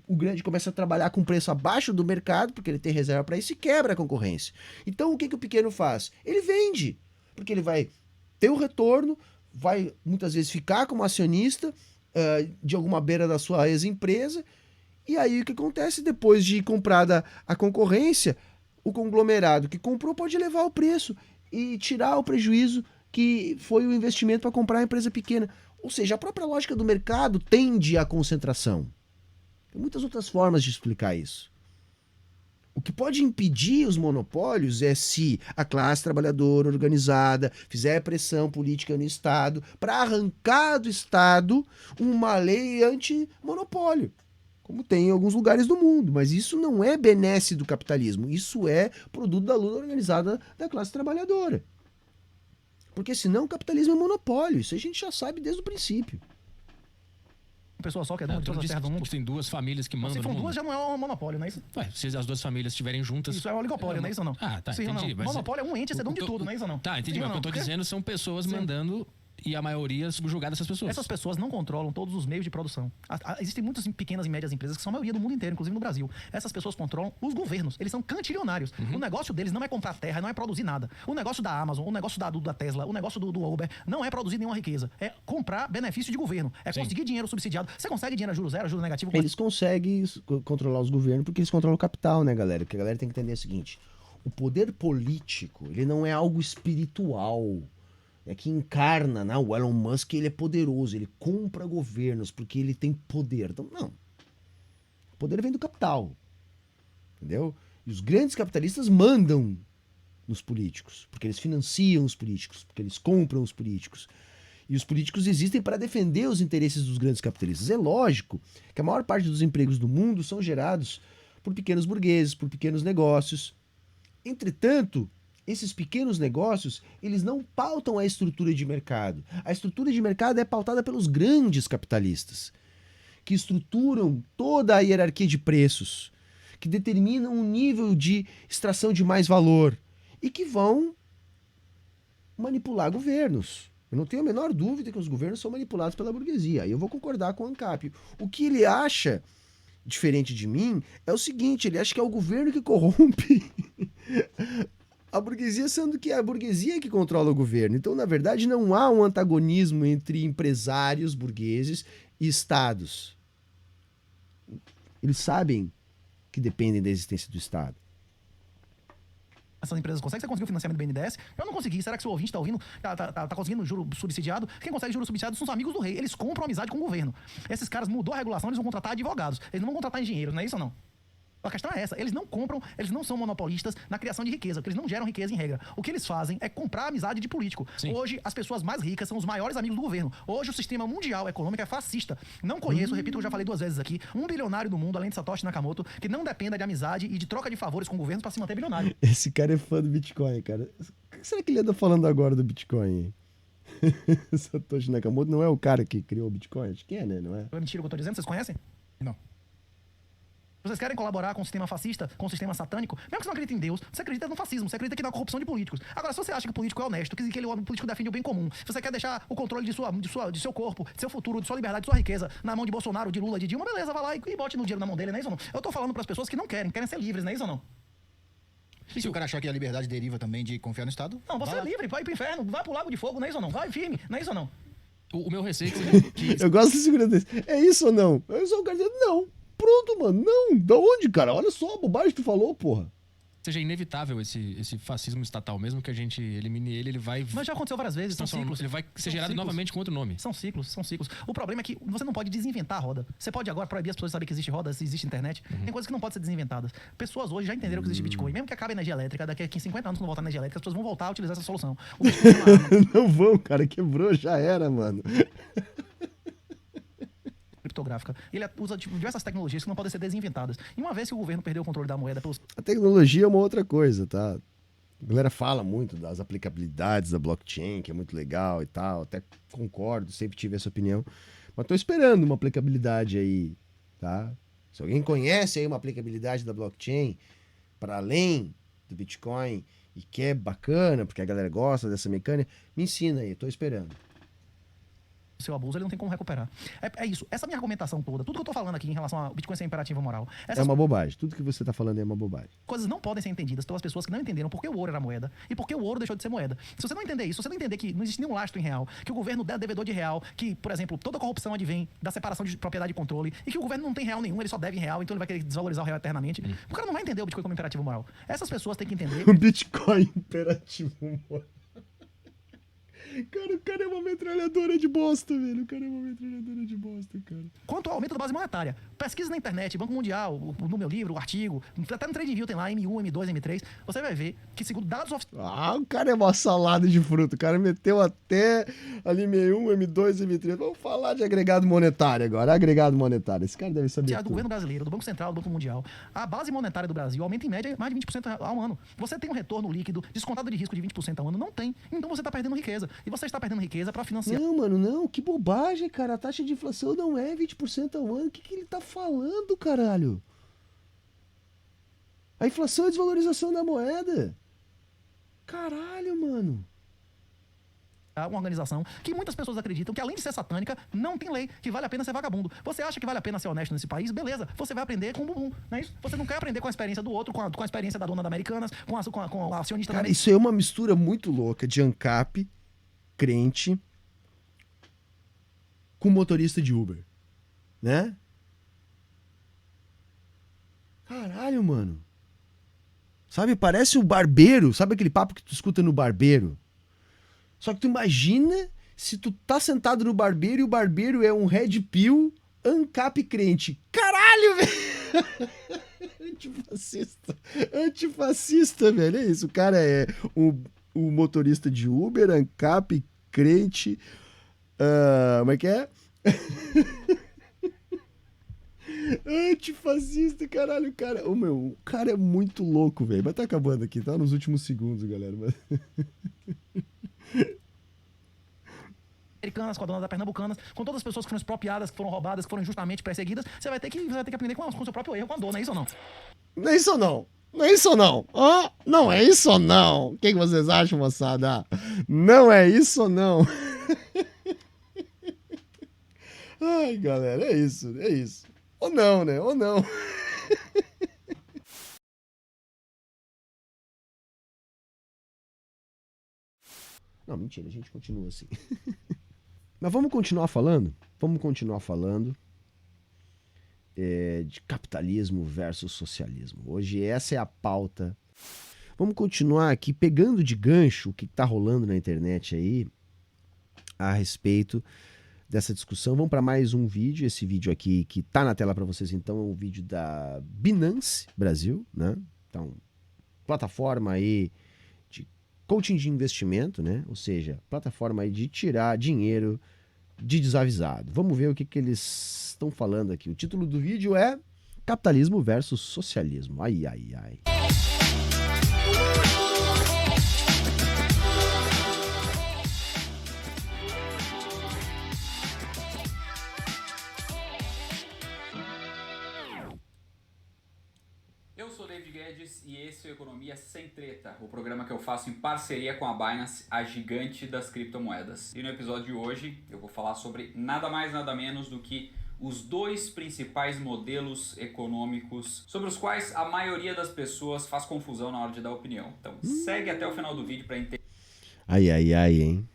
O grande começa a trabalhar com preço abaixo do mercado, porque ele tem reserva para isso e quebra a concorrência. Então o que o pequeno faz? Ele vende, porque ele vai ter o retorno, vai muitas vezes ficar como acionista de alguma beira da sua ex-empresa, e aí o que acontece? Depois de comprada a concorrência, o conglomerado que comprou pode elevar o preço e tirar o prejuízo que foi o investimento para comprar a empresa pequena. Ou seja, a própria lógica do mercado tende à concentração. Tem muitas outras formas de explicar isso. O que pode impedir os monopólios é se a classe trabalhadora organizada fizer pressão política no Estado para arrancar do Estado uma lei anti-monopólio, como tem em alguns lugares do mundo. Mas isso não é benesse do capitalismo, isso é produto da luta organizada da classe trabalhadora. Porque senão o capitalismo é monopólio, isso a gente já sabe desde o princípio. Uma pessoa só que é dona de todas as terras do mundo. Tem duas famílias que mandam Se no for mundo. duas, já não é um monopólio, não é isso? Ué, se as duas famílias estiverem juntas... Isso é um oligopólio, não é isso ou não? Ah, tá, Sim, entendi. não. Mas Monopólio é um ente, é dono de tudo, não é isso ou não? Tá, entendi. Sim, Mas o não. que eu tô dizendo são pessoas mandando e a maioria subjugada dessas pessoas. Essas pessoas não controlam todos os meios de produção. Existem muitas pequenas e médias empresas que são a maioria do mundo inteiro, inclusive no Brasil. Essas pessoas controlam os governos. Eles são cantilionários. O negócio deles não é comprar terra, não é produzir nada. O negócio da Amazon, o negócio da Tesla, o negócio do Uber não é produzir nenhuma riqueza. É comprar benefício de governo. É conseguir dinheiro subsidiado. Você consegue dinheiro a juros zero, a juros negativo? Eles conseguem controlar os governos porque eles controlam o capital, né, galera? Porque a galera tem que entender o seguinte: o poder político, ele não é algo espiritual. É que encarna, né? O Elon Musk, ele é poderoso, ele compra governos porque ele tem poder. Então, não. O poder vem do capital. Entendeu? E os grandes capitalistas mandam nos políticos, porque eles financiam os políticos, porque eles compram os políticos. E os políticos existem para defender os interesses dos grandes capitalistas. É lógico que a maior parte dos empregos do mundo são gerados por pequenos burgueses, por pequenos negócios. Entretanto, esses pequenos negócios, eles não pautam a estrutura de mercado. A estrutura de mercado é pautada pelos grandes capitalistas, que estruturam toda a hierarquia de preços, que determinam um nível de extração de mais valor e que vão manipular governos. Eu não tenho a menor dúvida que os governos são manipulados pela burguesia. Aí eu vou concordar com o ANCAP. O que ele acha, diferente de mim, é o seguinte: ele acha que é o governo que corrompe a burguesia, sendo que é a burguesia que controla o governo. Então, na verdade, não há um antagonismo entre empresários burgueses e estados. Eles sabem que dependem da existência do Estado. Essas empresas conseguem? Você conseguiu o financiamento do BNDES? Eu não consegui. Será que seu ouvinte tá ouvindo? Tá conseguindo juro subsidiado? Quem consegue juro subsidiado são os amigos do rei. Eles compram amizade com o governo. Esses caras mudou a regulação, eles vão contratar advogados. Eles não vão contratar engenheiros, não é isso ou não? A questão é essa, eles não compram, eles não são monopolistas na criação de riqueza, porque eles não geram riqueza em regra. O que eles fazem é comprar a amizade de político. Sim. Hoje, as pessoas mais ricas são os maiores amigos do governo. Hoje, o sistema mundial econômico é fascista. Não conheço, repito, eu já falei 2 vezes aqui, um bilionário do mundo, além de Satoshi Nakamoto, que não dependa de amizade e de troca de favores com governos para se manter bilionário. Esse cara é fã do Bitcoin, cara. O que será que ele anda falando agora do Bitcoin? Satoshi Nakamoto não é o cara que criou o Bitcoin? Acho que é, né? Não é? É mentira o que eu tô dizendo? Vocês conhecem? Não. Vocês querem colaborar com o sistema fascista, com o sistema satânico? Mesmo que você não acredite em Deus, você acredita no fascismo, você acredita que na corrupção de políticos. Agora, se você acha que o político é honesto, que o político defende o bem comum, se você quer deixar o controle de seu corpo, de seu futuro, de sua liberdade, de sua riqueza na mão de Bolsonaro, de Lula, de Dilma, beleza, vai lá e bote no dinheiro na mão dele, não é isso ou não? Eu tô falando pras pessoas que não querem ser livres, não é isso ou não? E se o cara achar que a liberdade deriva também de confiar no Estado? Não, você é livre, vai pro inferno, vai pro lago de fogo, não é isso ou não? Vai firme, não é isso ou não? O meu receio que Eu gosto de segurança desse. É isso ou não? Eu sou o cara dizendo, não. Pronto, mano. Não. Da onde, cara? Olha só a bobagem que tu falou, porra. seja inevitável esse fascismo estatal, mesmo que a gente elimine ele, ele vai... Mas já aconteceu várias vezes, são ciclos. Ele vai ser São gerado ciclos. novamente com outro nome. São ciclos, são ciclos. O problema é que você não pode desinventar a roda. Você pode agora proibir as pessoas de saber que existe roda, se existe internet. Tem coisas que não podem ser desinventadas. Pessoas hoje já entenderam que existe Bitcoin. Mesmo que acabe a energia elétrica, daqui a 50 anos, quando voltar a energia elétrica, as pessoas vão voltar a utilizar essa solução. O Bitcoin é uma arma Não vão, cara. Quebrou, já era, mano. criptográfica. Ele usa diversas tecnologias que não podem ser desinventadas. E uma vez que o governo perdeu o controle da moeda pelos A tecnologia é uma outra coisa, tá? A galera fala muito das aplicabilidades da blockchain, que é muito legal e tal. Até concordo, sempre tive essa opinião. Mas tô esperando uma aplicabilidade aí, tá? Se alguém conhece aí uma aplicabilidade da blockchain para além do Bitcoin e que é bacana, porque a galera gosta dessa mecânica, me ensina aí, tô esperando. seu abuso, ele não tem como recuperar. É isso. Essa minha argumentação toda, tudo que eu tô falando aqui em relação ao Bitcoin ser imperativo moral, É essas uma bobagem. Tudo que você tá falando é uma bobagem. coisas não podem ser entendidas pelas pessoas que não entenderam por que o ouro era moeda e por que o ouro deixou de ser moeda. Se você não entender isso, se você não entender que não existe nenhum lastro em real, que o governo é devedor de real, que, por exemplo, toda corrupção advém da separação de propriedade e controle e que o governo não tem real nenhum, ele só deve em real, então ele vai querer desvalorizar o real eternamente. O cara não vai entender o Bitcoin como imperativo moral. Essas pessoas têm que entender. O Bitcoin imperativo, mano. Cara, o cara é uma metralhadora de bosta, velho. O cara é uma metralhadora de bosta, cara. Quanto ao aumento da base monetária, pesquisa na internet, Banco Mundial, no meu livro, o artigo, até no TradingView tem lá M1, M2, M3, você vai ver que segundo dados oficiais Ah, o cara é uma salada de fruta. O cara meteu até ali M1, M2, M3. Vamos falar de agregado monetário agora. Agregado monetário. Esse cara deve saber do tudo. governo brasileiro, do Banco Central, do Banco Mundial, a base monetária do Brasil aumenta em média mais de 20% ao ano. Você tem um retorno líquido descontado de risco de 20% ao ano? Não tem. Então você está perdendo riqueza. E você está perdendo riqueza para financiar. Não, mano, não. Que bobagem, cara. A taxa de inflação não é 20% ao ano. O que ele tá falando, caralho? A inflação é a desvalorização da moeda. Caralho, mano. Uma organização que muitas pessoas acreditam que, além de ser satânica, não tem lei, que vale a pena ser vagabundo. Você acha que vale a pena ser honesto nesse país? Beleza, você vai aprender com o bumbum, não é isso? Você não quer aprender com a experiência do outro, com a experiência da dona da Americanas, com a acionista da Cara, Americanas. isso é uma mistura muito louca de ANCAP, crente, com motorista de Uber, né? Caralho, mano. Sabe, parece o barbeiro. Sabe aquele papo que tu escuta no barbeiro? Só que tu imagina se tu tá sentado no barbeiro e o barbeiro é um Red Pill ANCAP crente. Caralho, velho! Antifascista. Antifascista, velho. É isso. O cara é o motorista de Uber, ANCAP, crente, Como é que é? Antifascista, caralho, cara. O cara é muito louco, velho. Mas tá acabando aqui, tá nos últimos segundos, galera. Mas... Americanas, com a dona da Pernambucanas, com todas as pessoas que foram expropriadas, que foram roubadas, que foram injustamente perseguidas, você vai ter que aprender com o seu próprio erro, com a dor, não é isso ou não? Não é isso não. Não é isso não. Oh, não é isso não. O que vocês acham, moçada? Não é isso não. Ai, galera, é isso, é isso. Ou não, né? Ou não. Não, mentira, a gente continua assim. Mas vamos continuar falando? Vamos continuar falando de capitalismo versus socialismo. Hoje essa é a pauta. Vamos continuar aqui pegando de gancho o que está rolando na internet aí a respeito dessa discussão. Vamos para mais um vídeo. Esse vídeo aqui que está na tela para vocês então é um vídeo da Binance Brasil, né? Então, plataforma aí de coaching de investimento, né? Ou seja, plataforma aí de tirar dinheiro de desavisado. Vamos ver o que eles estão falando aqui. O título do vídeo é Capitalismo versus Socialismo. Ai, ai, ai. Eu sou David Guedes e esse é o Economia Sem Treta, o programa que eu faço em parceria com a Binance, a gigante das criptomoedas. E no episódio de hoje eu vou falar sobre nada mais nada menos do que os dois principais modelos econômicos sobre os quais a maioria das pessoas faz confusão na hora de dar opinião. Então segue até o final do vídeo para entender. Ai, ai, ai, hein?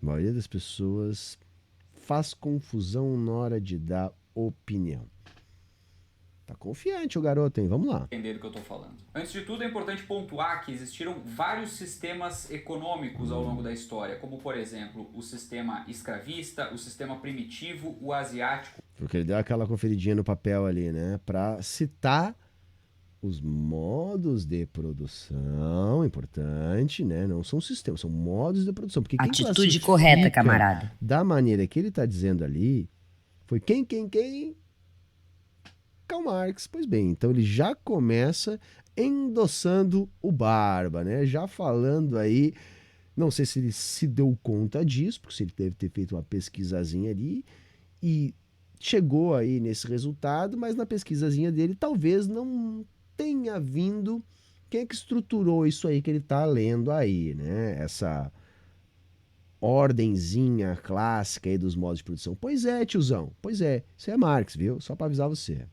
A maioria das pessoas faz confusão na hora de dar opinião. Tá confiante o garoto, hein? Vamos lá. Entender do que eu tô falando. Antes de tudo, é importante pontuar que existiram vários sistemas econômicos ao longo da história, como, por exemplo, o sistema escravista, o sistema primitivo, o asiático. Porque ele deu aquela conferidinha no papel ali, né? Pra citar os modos de produção, importante, né? Não são sistemas, são modos de produção. Porque quem Atitude correta, camarada. da maneira que ele tá dizendo ali, foi quem? Karl Marx. Pois bem, então ele já começa endossando o Barba, né? Já falando aí, não sei se ele se deu conta disso, porque ele deve ter feito uma pesquisazinha ali e chegou aí nesse resultado, mas na pesquisazinha dele talvez não tenha vindo quem é que estruturou isso aí que ele tá lendo aí, né? Essa ordenzinha clássica aí dos modos de produção. Pois é, tiozão, pois é, isso é Marx, viu? Só para avisar você.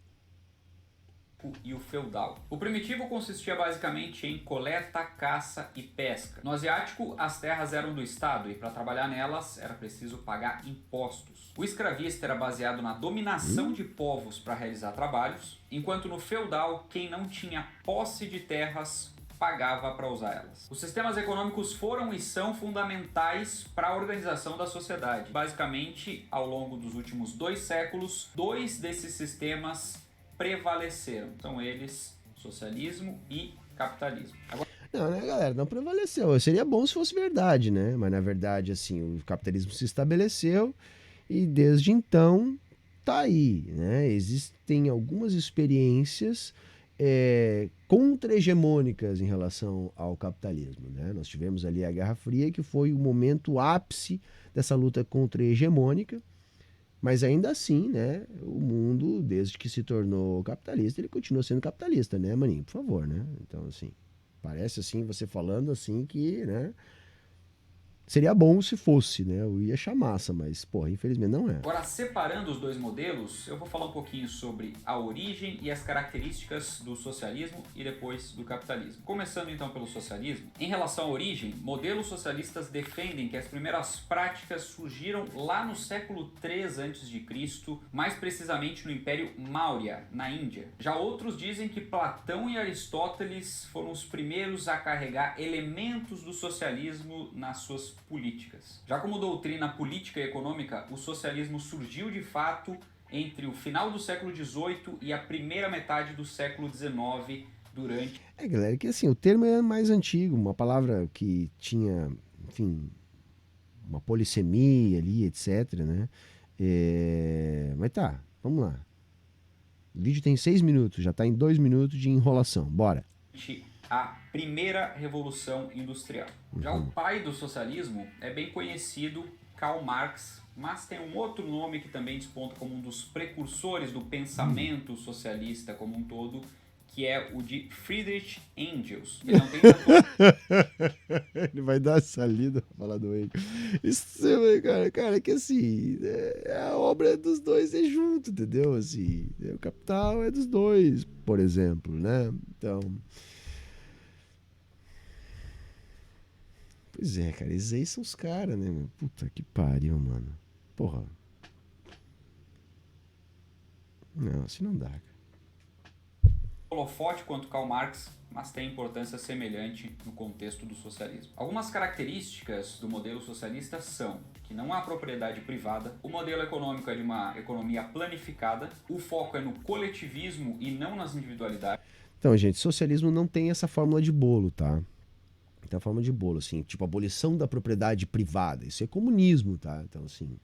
E o feudal. O primitivo consistia basicamente em coleta, caça e pesca. No asiático, as terras eram do Estado e para trabalhar nelas era preciso pagar impostos. O escravista era baseado na dominação de povos para realizar trabalhos, enquanto no feudal, quem não tinha posse de terras pagava para usar elas. Os sistemas econômicos foram e são fundamentais para a organização da sociedade. Basicamente, ao longo dos últimos 2 séculos, 2 desses sistemas prevaleceram. São eles, socialismo e capitalismo. Agora... Não, né, galera? Não prevaleceu. Seria bom se fosse verdade, né? Mas na verdade, assim, o capitalismo se estabeleceu e desde então tá aí, né? Existem algumas experiências contra-hegemônicas em relação ao capitalismo, né? Nós tivemos ali a Guerra Fria, que foi o momento ápice dessa luta contra-hegemônica. Mas ainda assim, né, o mundo, desde que se tornou capitalista, ele continua sendo capitalista, né, maninho? Por favor, né? Então, assim, parece assim, você falando assim que, né, seria bom se fosse, né? Eu ia achar massa, mas, porra, infelizmente não é. Agora, separando os dois modelos, eu vou falar um pouquinho sobre a origem e as características do socialismo e depois do capitalismo. Começando então pelo socialismo. Em relação à origem, modelos socialistas defendem que as primeiras práticas surgiram lá no século III a.C., mais precisamente no Império Maurya, na Índia. Já outros dizem que Platão e Aristóteles foram os primeiros a carregar elementos do socialismo nas suas políticas. Já como doutrina política e econômica, o socialismo surgiu de fato entre o final do século XVIII e a primeira metade do século XIX, durante... Galera, que assim, o termo é mais antigo, uma palavra que tinha, enfim, uma polissemia ali, etc, né? Mas tá, vamos lá. O vídeo tem 6 minutos, já tá em 2 minutos de enrolação. Bora. A primeira revolução industrial. Já o pai do socialismo é bem conhecido, Karl Marx, mas tem um outro nome que também desponta como um dos precursores do pensamento socialista como um todo, que é o de Friedrich Engels. Ele não tem tanto... Ele vai dar essa lida pra falar do Engels. Isso, cara, que assim, a obra dos dois é junto, entendeu? Assim, o Capital é dos dois, por exemplo, né? Então... Pois é, cara, esses aí são os caras, né, meu? Puta que pariu, mano. Porra. Não, assim não dá, cara. Holofote quanto Karl Marx, mas tem importância semelhante no contexto do socialismo. Algumas características do modelo socialista são que não há propriedade privada, o modelo econômico é de uma economia planificada, o foco é no coletivismo e não nas individualidades. Então, gente, socialismo não tem essa fórmula de bolo, tá? Tem a forma de bolo, assim, tipo abolição da propriedade privada. Isso é comunismo, tá? Então, assim,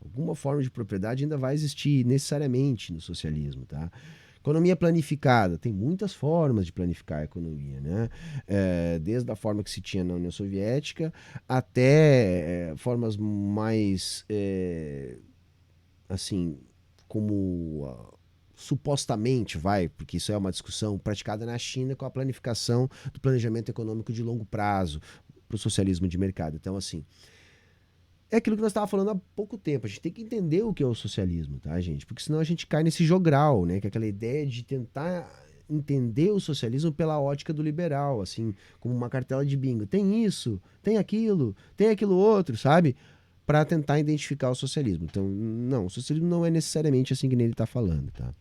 alguma forma de propriedade ainda vai existir necessariamente no socialismo, tá? Economia planificada. Tem muitas formas de planificar a economia, né? Desde a forma que se tinha na União Soviética até formas mais, assim, como... supostamente porque isso é uma discussão praticada na China com a planificação do planejamento econômico de longo prazo para o socialismo de mercado. Então, assim, é aquilo que nós estávamos falando há pouco tempo. A gente tem que entender o que é o socialismo, tá, gente? Porque senão a gente cai nesse jogral, né? Que é aquela ideia de tentar entender o socialismo pela ótica do liberal, assim, como uma cartela de bingo. Tem isso, tem aquilo outro, sabe? Para tentar identificar o socialismo. Então, não, o socialismo não é necessariamente assim que ele está falando, tá?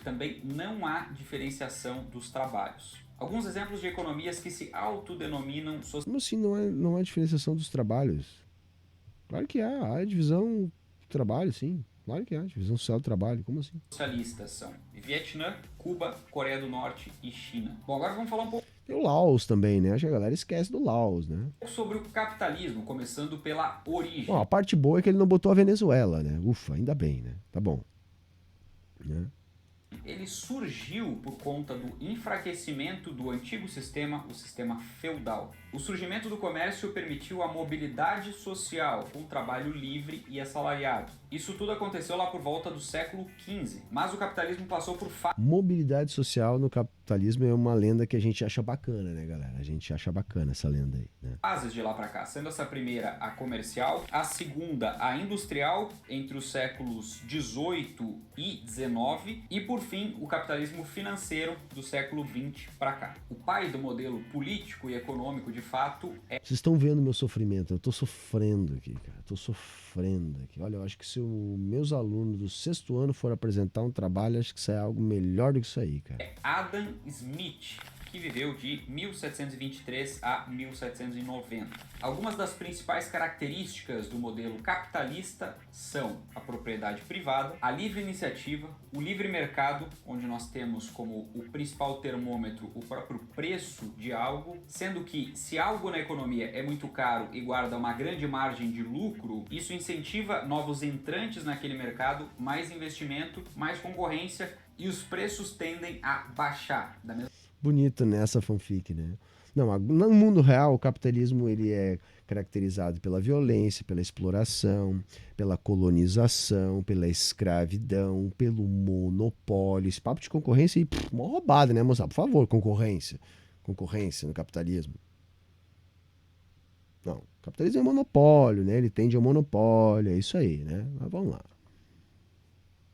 Também não há diferenciação dos trabalhos. Alguns exemplos de economias que se autodenominam Como assim não há diferenciação dos trabalhos? Claro que há divisão do trabalho, sim. Claro que há divisão social do trabalho, como assim? socialistas são Vietnã, Cuba, Coreia do Norte e China. Bom, agora vamos falar um pouco Tem o Laos também, né? Acho que a galera esquece do Laos, né? sobre o capitalismo, começando pela origem. Bom, a parte boa é que ele não botou a Venezuela, né? Ufa, ainda bem, né? Tá bom. Né? Ele surgiu por conta do enfraquecimento do antigo sistema, o sistema feudal. O surgimento do comércio permitiu a mobilidade social, com trabalho livre e assalariado. Isso tudo aconteceu lá por volta do século XV, mas o capitalismo passou por Mobilidade social no capitalismo é uma lenda que a gente acha bacana, né, galera? A gente acha bacana essa lenda aí, né? fases de lá para cá, sendo essa primeira a comercial, a segunda a industrial, entre os séculos 18 e 19, e por fim o capitalismo financeiro do século 20 para cá. O pai do modelo político e econômico de fato é... Vocês estão vendo meu sofrimento? Eu tô sofrendo aqui, cara. Tô sofrendo aqui. Olha, eu acho que se os meus alunos do 6º ano forem apresentar um trabalho, acho que isso é algo melhor do que isso aí, cara. Adam Smith, que viveu de 1723 a 1790. Algumas das principais características do modelo capitalista são a propriedade privada, a livre iniciativa, o livre mercado, onde nós temos como o principal termômetro o próprio preço de algo, sendo que se algo na economia é muito caro e guarda uma grande margem de lucro, isso incentiva novos entrantes naquele mercado, mais investimento, mais concorrência e os preços tendem a baixar. Bonito nessa fanfic, né? Não, no mundo real, o capitalismo ele é caracterizado pela violência, pela exploração, pela colonização, pela escravidão, pelo monopólio. Esse papo de concorrência aí, uma roubada, né, moçada? Por favor, concorrência. Concorrência no capitalismo. Não, o capitalismo é monopólio, né? Ele tende ao monopólio, é isso aí, né? Mas vamos lá.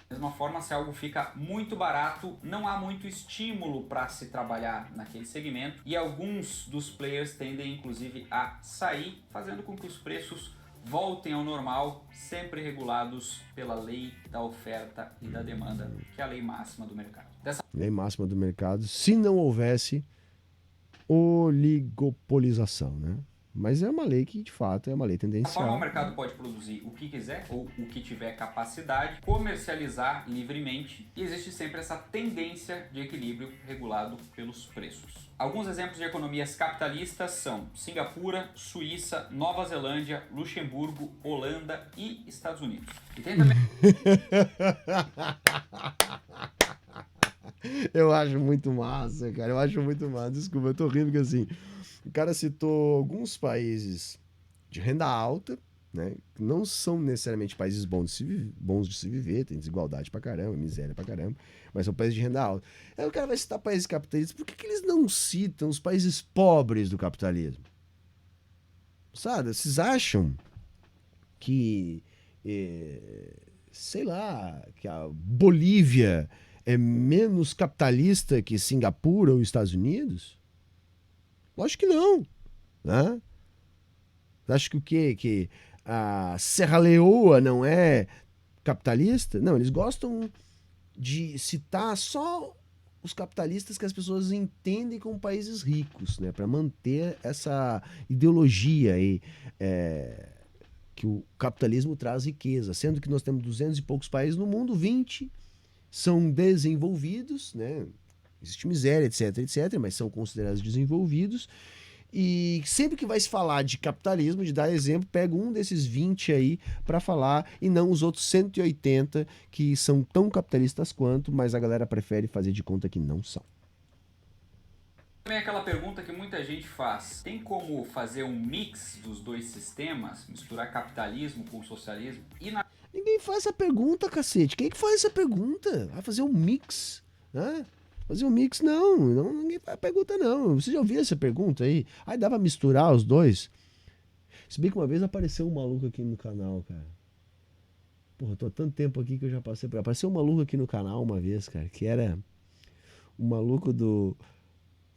Da mesma forma, se algo fica muito barato, não há muito estímulo para se trabalhar naquele segmento e alguns dos players tendem inclusive a sair, fazendo com que os preços voltem ao normal, sempre regulados pela lei da oferta e da demanda, que é a lei máxima do mercado. Lei máxima do mercado, se não houvesse oligopolização, né? Mas é uma lei que, de fato, é uma lei Da forma, tendencial. o mercado pode produzir o que quiser ou o que tiver capacidade, comercializar livremente e existe sempre essa tendência de equilíbrio regulado pelos preços. Alguns exemplos de economias capitalistas são Singapura, Suíça, Nova Zelândia, Luxemburgo, Holanda e Estados Unidos. E tem também Eu acho muito massa, cara. Eu acho muito massa. Desculpa, eu tô rindo porque assim, o cara citou alguns países de renda alta, né? Que não são necessariamente países bons de se viver, tem desigualdade pra caramba, miséria pra caramba, mas são países de renda alta. Aí o cara vai citar países capitalistas, por que eles não citam os países pobres do capitalismo? Sabe, vocês acham que, sei lá, que a Bolívia é menos capitalista que Singapura ou Estados Unidos? Lógico que não, né? Acho que o quê? Que a Serra Leoa não é capitalista? Não, eles gostam de citar só os capitalistas que as pessoas entendem como países ricos, né? Para manter essa ideologia aí, que o capitalismo traz riqueza, sendo que nós temos 200 e poucos países no mundo, 20 são desenvolvidos, né? Existe miséria, etc, etc, mas são considerados desenvolvidos. E sempre que vai se falar de capitalismo, de dar exemplo, pega um desses 20 aí para falar e não os outros 180 que são tão capitalistas quanto, mas a galera prefere fazer de conta que não são. também aquela pergunta que muita gente faz. Tem como fazer um mix dos dois sistemas, misturar capitalismo com socialismo? Ninguém faz essa pergunta, cacete. Quem é que faz essa pergunta? Vai fazer um mix, né? Fazer um mix, não, ninguém faz pergunta, não. Você já ouviu essa pergunta aí? Aí dá pra misturar os dois? Se bem que uma vez apareceu um maluco aqui no canal, cara. Porra, eu tô há tanto tempo aqui que eu já passei por... Apareceu um maluco aqui no canal uma vez, cara, que era o maluco do...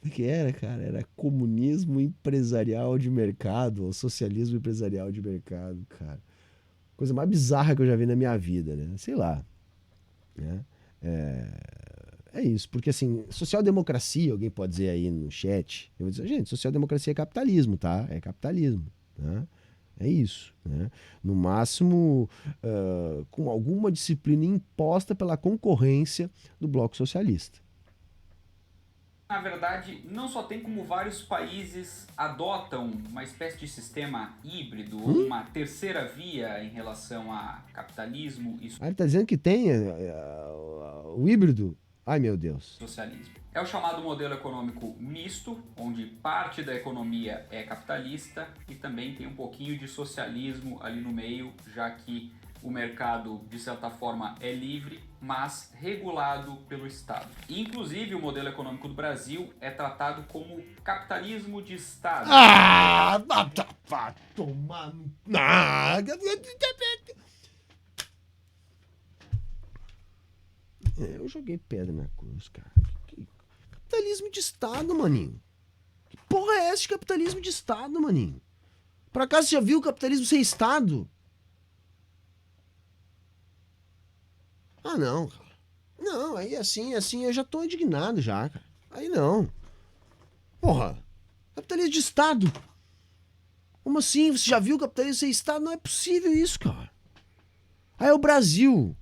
O que era, cara? Era comunismo empresarial de mercado, ou socialismo empresarial de mercado, cara. Coisa mais bizarra que eu já vi na minha vida, né? Sei lá, né? É isso, porque assim, social-democracia, alguém pode dizer aí no chat, eu vou dizer, gente, social-democracia é capitalismo, tá? É capitalismo, né? É isso, né? No máximo, com alguma disciplina imposta pela concorrência do Bloco Socialista. Na verdade, não só tem como vários países adotam uma espécie de sistema híbrido ou uma terceira via em relação a capitalismo e Ah, ele tá dizendo que tem o híbrido? Ai, meu Deus. socialismo. É o chamado modelo econômico misto, onde parte da economia é capitalista e também tem um pouquinho de socialismo ali no meio, já que o mercado, de certa forma, é livre, mas regulado pelo Estado. Inclusive, o modelo econômico do Brasil é tratado como capitalismo de Estado. Vai tomar no... Eu joguei pedra na cruz, cara. Capitalismo de Estado, maninho. Que porra é essa de capitalismo de Estado, maninho? Por acaso você já viu o capitalismo sem Estado? Ah, não, cara. Não, aí assim, eu já tô indignado já, cara. Aí não. Porra, capitalismo de Estado. Como assim? Você já viu o capitalismo sem Estado? Não é possível isso, cara. Aí é o Brasil.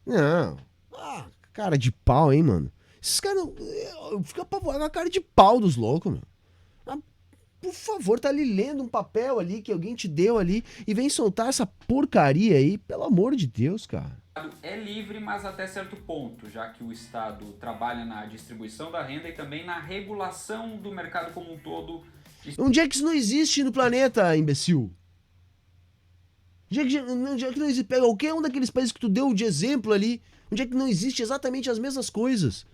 Não. Ah, cara de pau, hein, mano. Esses caras... Eu fico apavorado com a cara de pau dos loucos, meu. Ah, por favor, tá ali lendo um papel ali que alguém te deu ali e vem soltar essa porcaria aí. Pelo amor de Deus, cara. É livre, mas até certo ponto, já que o Estado trabalha na distribuição da renda e também na regulação do mercado como um todo. Onde é que isso não existe no planeta, imbecil? Onde é que não existe? Pega qualquer um daqueles países que tu deu de exemplo ali. Onde é que não existe exatamente as mesmas coisas?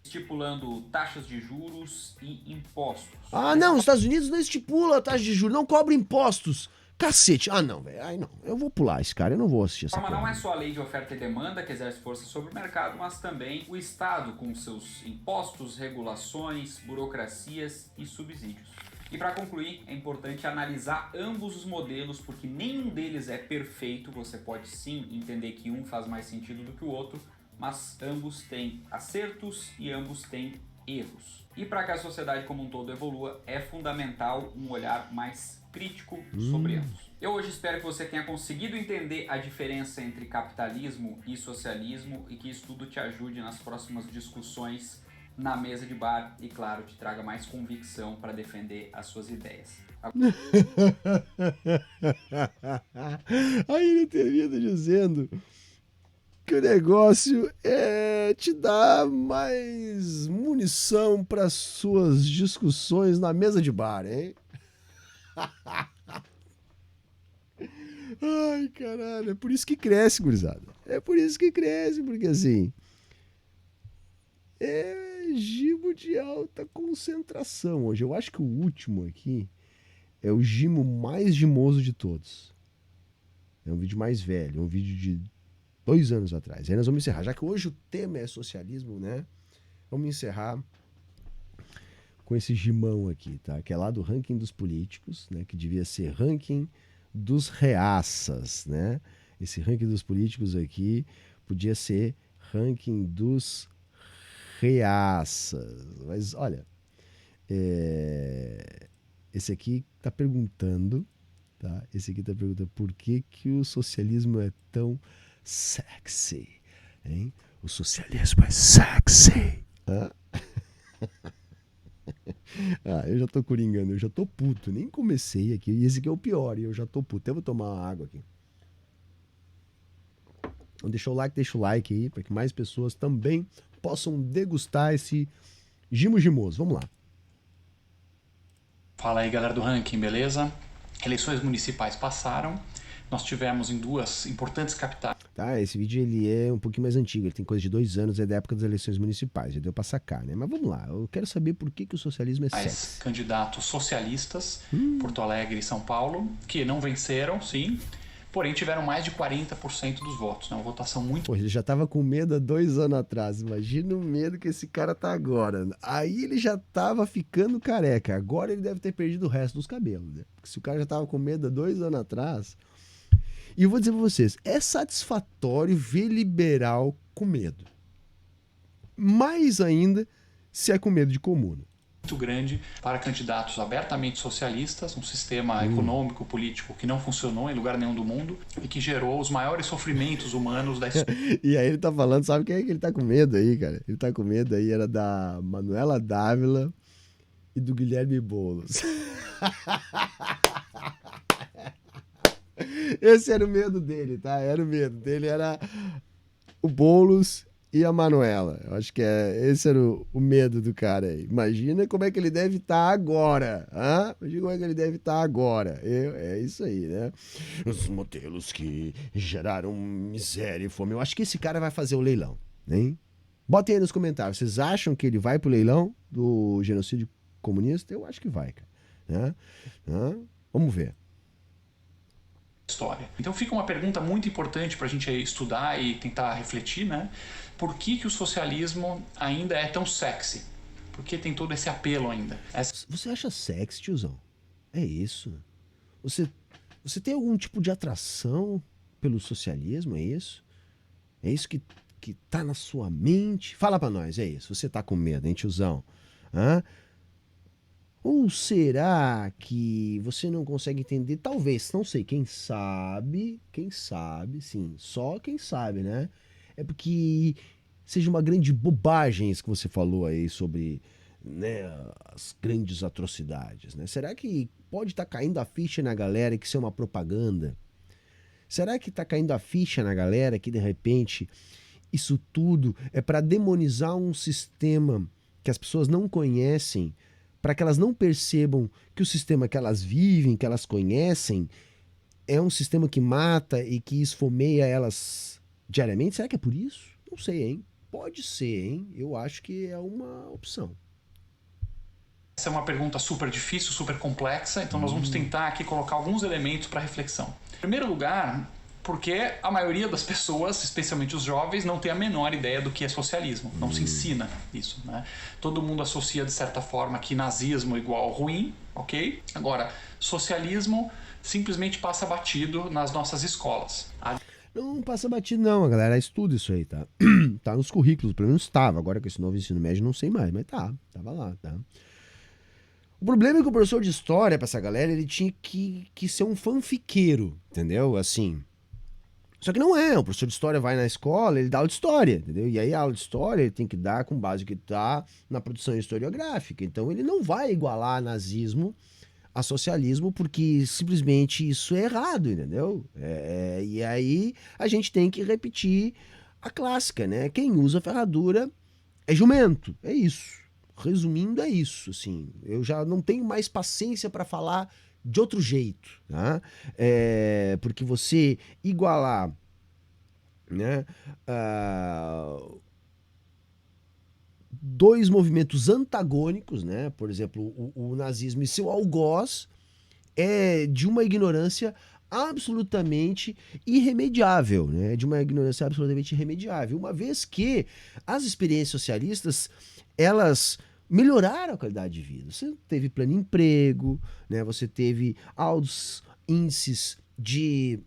Estipulando taxas de juros e impostos. Ah, não, os Estados Unidos não estipula a taxa de juros, não cobra impostos. Cacete. Ah, não, velho. Ai, não. Eu vou pular esse cara, eu não vou assistir essa A forma não porra. é só a lei de oferta e demanda que exerce força sobre o mercado, mas também o Estado com seus impostos, regulações, burocracias e subsídios. E para concluir, é importante analisar ambos os modelos, porque nenhum deles é perfeito. Você pode sim entender que um faz mais sentido do que o outro, mas ambos têm acertos e ambos têm erros. E para que a sociedade como um todo evolua, é fundamental um olhar mais crítico sobre erros. Eu hoje espero que você tenha conseguido entender a diferença entre capitalismo e socialismo e que isso tudo te ajude nas próximas discussões na mesa de bar e, claro, te traga mais convicção para defender as suas ideias. Aí ele termina dizendo que o negócio é te dar mais munição para suas discussões na mesa de bar, hein? Ai, caralho, é por isso que cresce, gurizada. É por isso que cresce, porque assim... É gimo de alta concentração hoje. Eu acho que o último aqui é o gimo mais gimoso de todos. É um vídeo mais velho, é um vídeo de 2 anos atrás. Aí nós vamos encerrar. Já que hoje o tema é socialismo, né? Vamos encerrar com esse gimão aqui, tá? Que é lá do ranking dos políticos, né? Que devia ser ranking dos reaças, né? Esse ranking dos políticos aqui podia ser ranking dos reaças. Mas olha, esse aqui tá perguntando, tá? Esse aqui tá perguntando por que o socialismo é tão sexy, hein? O socialismo é sexy. Eu já tô coringando, eu já tô puto. Nem comecei aqui. E esse aqui é o pior, e eu já tô puto. Eu vou tomar uma água aqui. Então deixa o like aí, para que mais pessoas também possam degustar esse gimo gimoso. Vamos lá. Fala aí, galera do ranking, beleza? Eleições municipais passaram. Nós tivemos em 2 importantes capitais. Tá, esse vídeo ele é um pouquinho mais antigo, ele tem coisa de 2 anos, é da época das eleições municipais, já deu pra sacar, né? Mas vamos lá, eu quero saber por que o socialismo é sexy. Candidatos socialistas, Porto Alegre e São Paulo, que não venceram, sim, porém tiveram mais de 40% dos votos, né? Uma votação muito... Pô, ele já tava com medo há 2 anos atrás, imagina o medo que esse cara tá agora. Aí ele já tava ficando careca, agora ele deve ter perdido o resto dos cabelos, né? Porque se o cara já tava com medo há 2 anos atrás... E eu vou dizer pra vocês, é satisfatório ver liberal com medo. Mais ainda se é com medo de comuna. Muito grande para candidatos abertamente socialistas, um sistema econômico, político que não funcionou em lugar nenhum do mundo e que gerou os maiores sofrimentos humanos da história. E aí ele tá falando, sabe quem é que ele tá com medo aí, cara? Ele tá com medo aí, era da Manuela Dávila e do Guilherme Boulos. Esse era o medo dele, tá? Era o medo dele, era o Boulos e a Manuela. Eu acho que esse era o medo do cara aí. Imagina como é que ele deve estar agora. Imagina como é que ele deve estar agora. É isso aí, né? Os modelos que geraram miséria e fome. Eu acho que esse cara vai fazer o leilão, hein? Botem aí nos comentários. Vocês acham que ele vai pro leilão do genocídio comunista? Eu acho que vai, cara. Vamos ver. História. Então fica uma pergunta muito importante para a gente estudar e tentar refletir, né? Por que o socialismo ainda é tão sexy? Por que tem todo esse apelo ainda? Você acha sexy, tiozão? É isso? Você tem algum tipo de atração pelo socialismo? É isso? É isso que tá na sua mente? Fala pra nós, é isso. Você tá com medo, hein, tiozão? Ou será que você não consegue entender? Talvez, não sei, quem sabe, sim, só quem sabe, né? É porque seja uma grande bobagem isso que você falou aí sobre, né, as grandes atrocidades, né? Será que pode estar caindo a ficha na galera que isso é uma propaganda? Será que está caindo a ficha na galera que de repente isso tudo é para demonizar um sistema que as pessoas não conhecem, para que elas não percebam que o sistema que elas vivem, que elas conhecem, é um sistema que mata e que esfomeia elas diariamente? Será que é por isso? Não sei, hein? Pode ser, hein? Eu acho que é uma opção. Essa é uma pergunta super difícil, super complexa, então nós vamos tentar aqui colocar alguns elementos para reflexão. Em primeiro lugar, porque a maioria das pessoas, especialmente os jovens, não tem a menor ideia do que é socialismo. Não se ensina isso, né? Todo mundo associa, de certa forma, que nazismo é igual ruim, ok? Agora, socialismo simplesmente passa batido nas nossas escolas. Não passa batido, não. A galera estuda isso aí, tá? Tá nos currículos, pelo menos estava. Agora com esse novo ensino médio, não sei mais, mas tava lá, tá? O problema é que o professor de história, pra essa galera, ele tinha que ser um fanfiqueiro, entendeu? Assim. Só que não é. O professor de história vai na escola, ele dá aula de história, entendeu? E aí a aula de história ele tem que dar com base no que tá na produção historiográfica. Então ele não vai igualar nazismo a socialismo, porque simplesmente isso é errado, entendeu? E aí a gente tem que repetir a clássica, né? Quem usa ferradura é jumento, é isso. Resumindo, é isso, assim. Eu já não tenho mais paciência para falar de outro jeito, tá? Porque você igualar, né, dois movimentos antagônicos, né? Por exemplo, o nazismo e seu algoz é de uma ignorância absolutamente irremediável, né? De uma ignorância absolutamente irremediável. Uma vez que as experiências socialistas, elas melhoraram a qualidade de vida. Você teve pleno emprego, né? Você teve altos índices de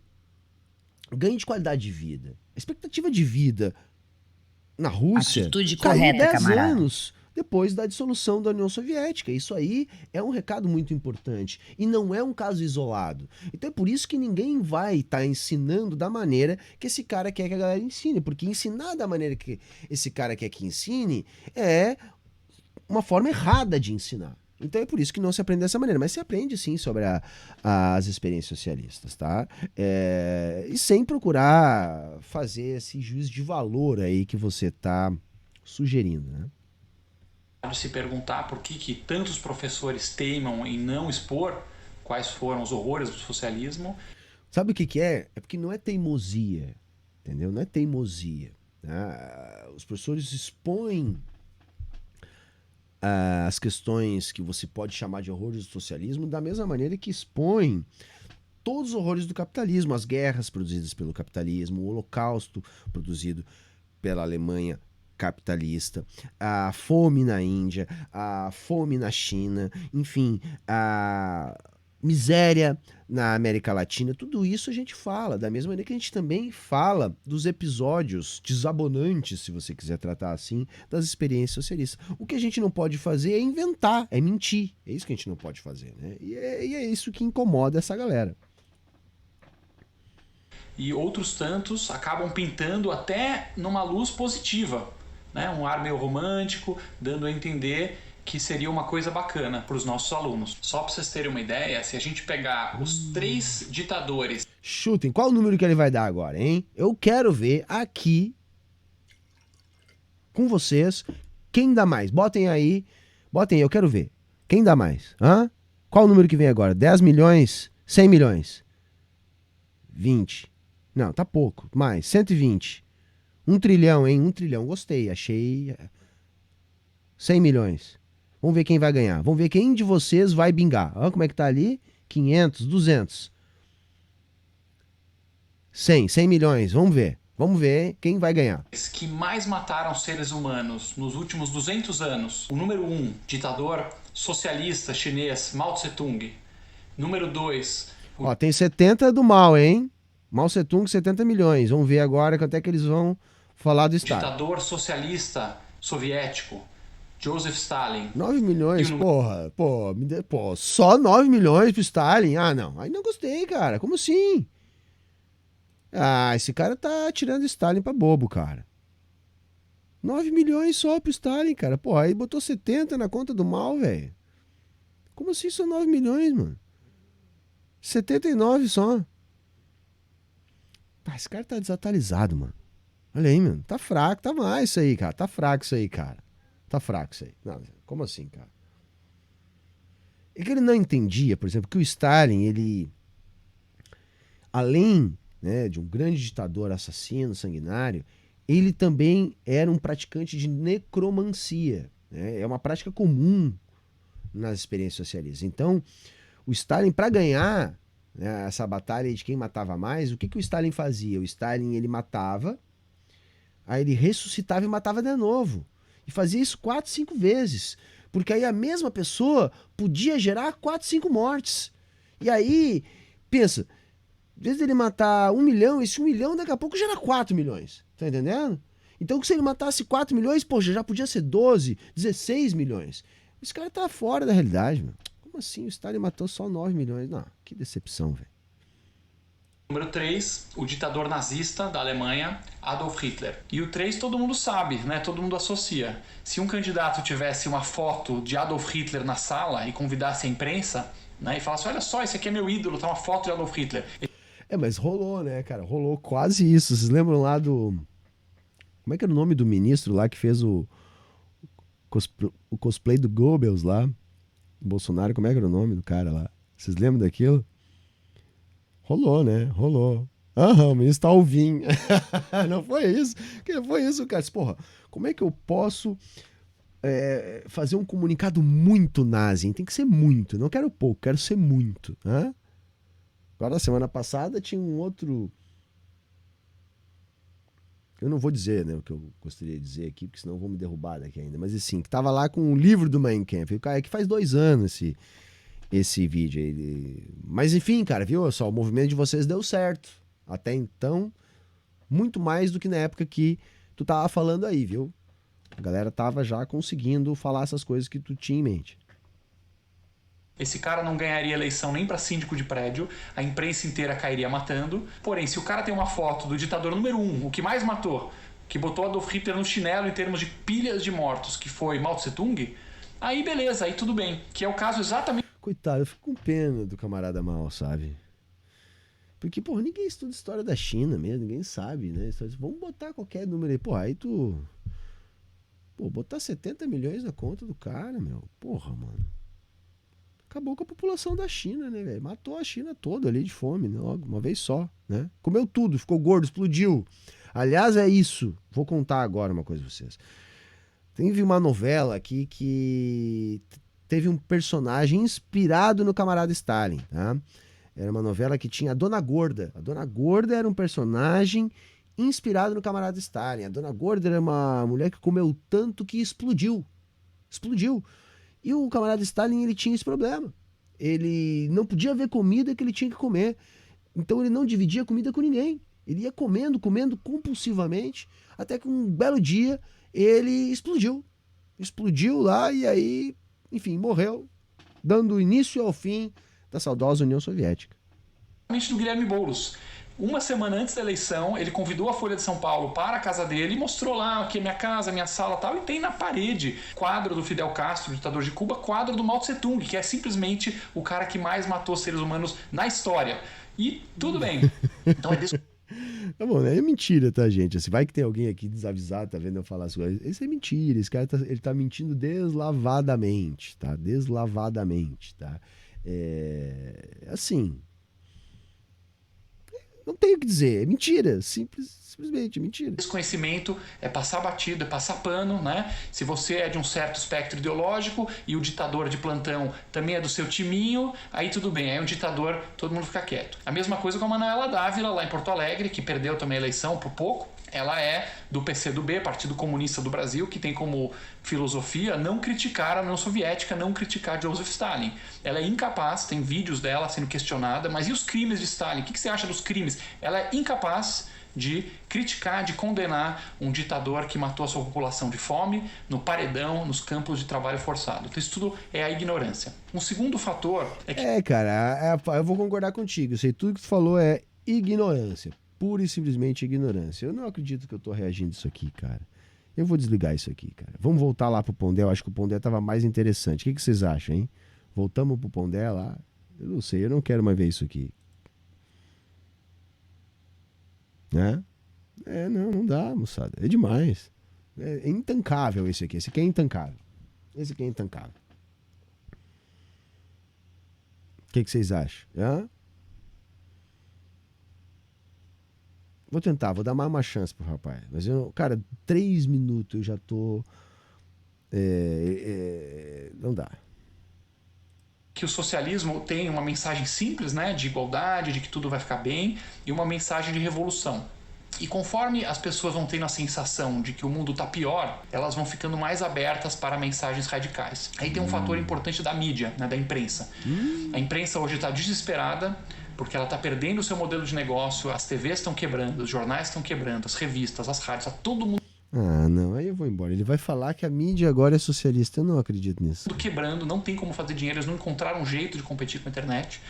ganho de qualidade de vida. A expectativa de vida na Rússia Atitude caiu correta, 10 camarada. anos depois da dissolução da União Soviética. Isso aí é um recado muito importante e não é um caso isolado. Então é por isso que ninguém vai estar ensinando da maneira que esse cara quer que a galera ensine, porque ensinar da maneira que esse cara quer que ensine é uma forma errada de ensinar. Então é por isso que não se aprende dessa maneira, mas se aprende sim sobre as experiências socialistas, tá? E sem procurar fazer esse juízo de valor aí que você tá sugerindo, né? De se perguntar por que tantos professores teimam em não expor quais foram os horrores do socialismo. Sabe o que é? É porque não é teimosia, entendeu? Não é teimosia. Tá? Os professores expõem as questões que você pode chamar de horrores do socialismo da mesma maneira que expõem todos os horrores do capitalismo, as guerras produzidas pelo capitalismo, o holocausto produzido pela Alemanha capitalista, a fome na Índia, a fome na China, enfim, a miséria na América Latina, tudo isso a gente fala, da mesma maneira que a gente também fala dos episódios desabonantes, se você quiser tratar assim, das experiências socialistas. O que a gente não pode fazer é inventar, é mentir. É isso que a gente não pode fazer, né? E é isso que incomoda essa galera. E outros tantos acabam pintando até numa luz positiva, né? Um ar meio romântico, dando a entender que seria uma coisa bacana para os nossos alunos. Só para vocês terem uma ideia, se a gente pegar os 3 ditadores... Chutem, qual o número que ele vai dar agora, hein? Eu quero ver aqui com vocês quem dá mais. Botem aí, eu quero ver. Quem dá mais? Hã? Qual o número que vem agora? 10 milhões? 100 milhões? 20. Não, tá pouco. Mais, 120. 1 trilhão, hein? 1 trilhão, gostei, achei... 100 milhões. Vamos ver quem vai ganhar. Vamos ver quem de vocês vai bingar. Olha como é que tá ali. 500, 200. 100 milhões. Vamos ver. Vamos ver quem vai ganhar. que mais mataram seres humanos nos últimos 200 anos. O número 1, ditador socialista chinês Mao Tse-tung. Número 2... Ó, tem 70 do Mao, hein? Mao Tse-tung, 70 milhões. Vamos ver agora quanto é que eles vão falar do Estado. Ditador socialista soviético Joseph Stalin. 9 milhões, porra. Pô, só 9 milhões pro Stalin? Ah, não. Aí não gostei, cara. Como assim? Ah, esse cara tá tirando Stalin pra bobo, cara. 9 milhões só pro Stalin, cara. Pô, aí botou 70 na conta do Mao, velho. Como assim só 9 milhões, mano? 79 só. Pá, esse cara tá desatualizado, mano. Olha aí, mano. Tá fraco, tá mais isso aí, cara. Tá fraco isso aí, cara. Tá fraco isso aí. Não, como assim, cara? É que ele não entendia, por exemplo, que o Stalin, ele... Além, né, de um grande ditador assassino, sanguinário, ele também era um praticante de necromancia. Né? É uma prática comum nas experiências socialistas. Então, o Stalin, para ganhar, né, essa batalha de quem matava mais, o que o Stalin fazia? O Stalin, ele matava, aí ele ressuscitava e matava de novo. E fazia isso 4, 5 vezes. Porque aí a mesma pessoa podia gerar 4, 5 mortes. E aí, pensa, vez dele matar 1 milhão, esse 1 milhão daqui a pouco já era 4 milhões. Tá entendendo? Então, se ele matasse 4 milhões, poxa, já podia ser 12, 16 milhões. Esse cara tá fora da realidade, mano. Como assim? O Stalin matou só 9 milhões? Não, que decepção, velho. Número 3, o ditador nazista da Alemanha, Adolf Hitler. E o 3 todo mundo sabe, né? Todo mundo associa. Se um candidato tivesse uma foto de Adolf Hitler na sala e convidasse a imprensa, né, e falasse, olha só, esse aqui é meu ídolo, tá uma foto de Adolf Hitler. Mas rolou, né, cara? Rolou quase isso. Vocês lembram lá do... Como é que era o nome do ministro lá que fez o cosplay do Goebbels lá? O Bolsonaro, como é que era o nome do cara lá? Vocês lembram daquilo? Rolou, né? Rolou. O ministro tá ouvindo. Não foi isso? Que foi isso, cara? Porra, como é que eu posso fazer um comunicado muito nazi? Tem que ser muito. Não quero pouco, quero ser muito. Né? Agora, semana passada, tinha um outro... Eu não vou dizer, né, o que eu gostaria de dizer aqui, porque senão vão me derrubar daqui ainda. Mas assim, que tava lá com o livro do Mein Kampf. Cara, é que faz 2 anos esse vídeo aí. Mas enfim, cara, viu? Só o movimento de vocês deu certo. Até então, muito mais do que na época que tu tava falando aí, viu? A galera tava já conseguindo falar essas coisas que tu tinha em mente. Esse cara não ganharia eleição nem para síndico de prédio, a imprensa inteira cairia matando. Porém, se o cara tem uma foto do ditador número 1, o que mais matou, que botou Adolf Hitler no chinelo em termos de pilhas de mortos, que foi Mao Tse-tung, aí beleza, aí tudo bem. Que é o caso exatamente... Coitado, eu fico com pena do camarada Mao, sabe? Porque, porra, ninguém estuda história da China mesmo, ninguém sabe, né? Vamos botar qualquer número aí. Porra, aí tu... Pô, botar 70 milhões na conta do cara, meu. Porra, mano. Acabou com a população da China, né, velho? Matou a China toda ali de fome, né? Logo, uma vez só, né? Comeu tudo, ficou gordo, explodiu. Aliás, é isso. Vou contar agora uma coisa pra vocês. Teve uma novela aqui que teve um personagem inspirado no camarada Stalin, tá? Era uma novela que tinha a Dona Gorda. A Dona Gorda era um personagem inspirado no camarada Stalin. A Dona Gorda era uma mulher que comeu tanto que explodiu. Explodiu. E o camarada Stalin, ele tinha esse problema. Ele não podia ver comida que ele tinha que comer. Então ele não dividia comida com ninguém. Ele ia comendo compulsivamente, até que um belo dia ele explodiu. Explodiu lá e aí, enfim, morreu, dando início ao fim da saudosa União Soviética. Do Guilherme Boulos. Uma semana antes da eleição, ele convidou a Folha de São Paulo para a casa dele e mostrou lá aqui minha casa, minha sala e tal. E tem na parede quadro do Fidel Castro, ditador de Cuba, quadro do Mao Tse-tung, que é simplesmente o cara que mais matou seres humanos na história. E tudo bem. Então é desse... Tá bom, né? É mentira, tá, gente? Assim, vai que tem alguém aqui desavisado, tá vendo eu falar as coisas. Isso é mentira. Esse cara ele tá mentindo deslavadamente, tá? Deslavadamente, tá? Assim... Não tenho o que dizer, é mentira, simplesmente é mentira. Desconhecimento é passar batido, é passar pano, né? Se você é de um certo espectro ideológico e o ditador de plantão também é do seu timinho, aí tudo bem, aí um ditador, todo mundo fica quieto. A mesma coisa com a Manuela Dávila, lá em Porto Alegre, que perdeu também a eleição por pouco. Ela é do PCdoB, Partido Comunista do Brasil, que tem como filosofia não criticar a União Soviética, não criticar Joseph Stalin. Ela é incapaz, tem vídeos dela sendo questionada, mas e os crimes de Stalin? O que você acha dos crimes? Ela é incapaz de criticar, de condenar um ditador que matou a sua população de fome, no paredão, nos campos de trabalho forçado. Então isso tudo é a ignorância. Um segundo fator é que... cara, eu vou concordar contigo. Isso aí, tudo que tu falou é ignorância. Pura e simplesmente ignorância. Eu não acredito que eu tô reagindo isso aqui, cara. Eu vou desligar isso aqui, cara. Vamos voltar lá pro Pondé. Eu acho que o Pondé tava mais interessante. O que vocês acham, hein? Voltamos pro Pondé lá? Eu não sei, eu não quero mais ver isso aqui. Né? Não dá, moçada. É demais. É intancável esse aqui. Esse aqui é intancável. Esse aqui é intancável. O que vocês acham? Vou tentar, vou dar mais uma chance pro rapaz. Mas, cara, 3 minutos eu já tô... não dá. Que o socialismo tem uma mensagem simples, né, de igualdade, de que tudo vai ficar bem, e uma mensagem de revolução. E conforme as pessoas vão tendo a sensação de que o mundo está pior, elas vão ficando mais abertas para mensagens radicais. Aí tem um fator importante da mídia, né, da imprensa. A imprensa hoje está desesperada porque ela está perdendo o seu modelo de negócio, as TVs estão quebrando, os jornais estão quebrando, as revistas, as rádios, tá todo mundo Ah, não, aí eu vou embora. Ele vai falar que a mídia agora é socialista. Eu não acredito nisso. quebrando, não tem como fazer dinheiro, eles não encontraram um jeito de competir com a internet.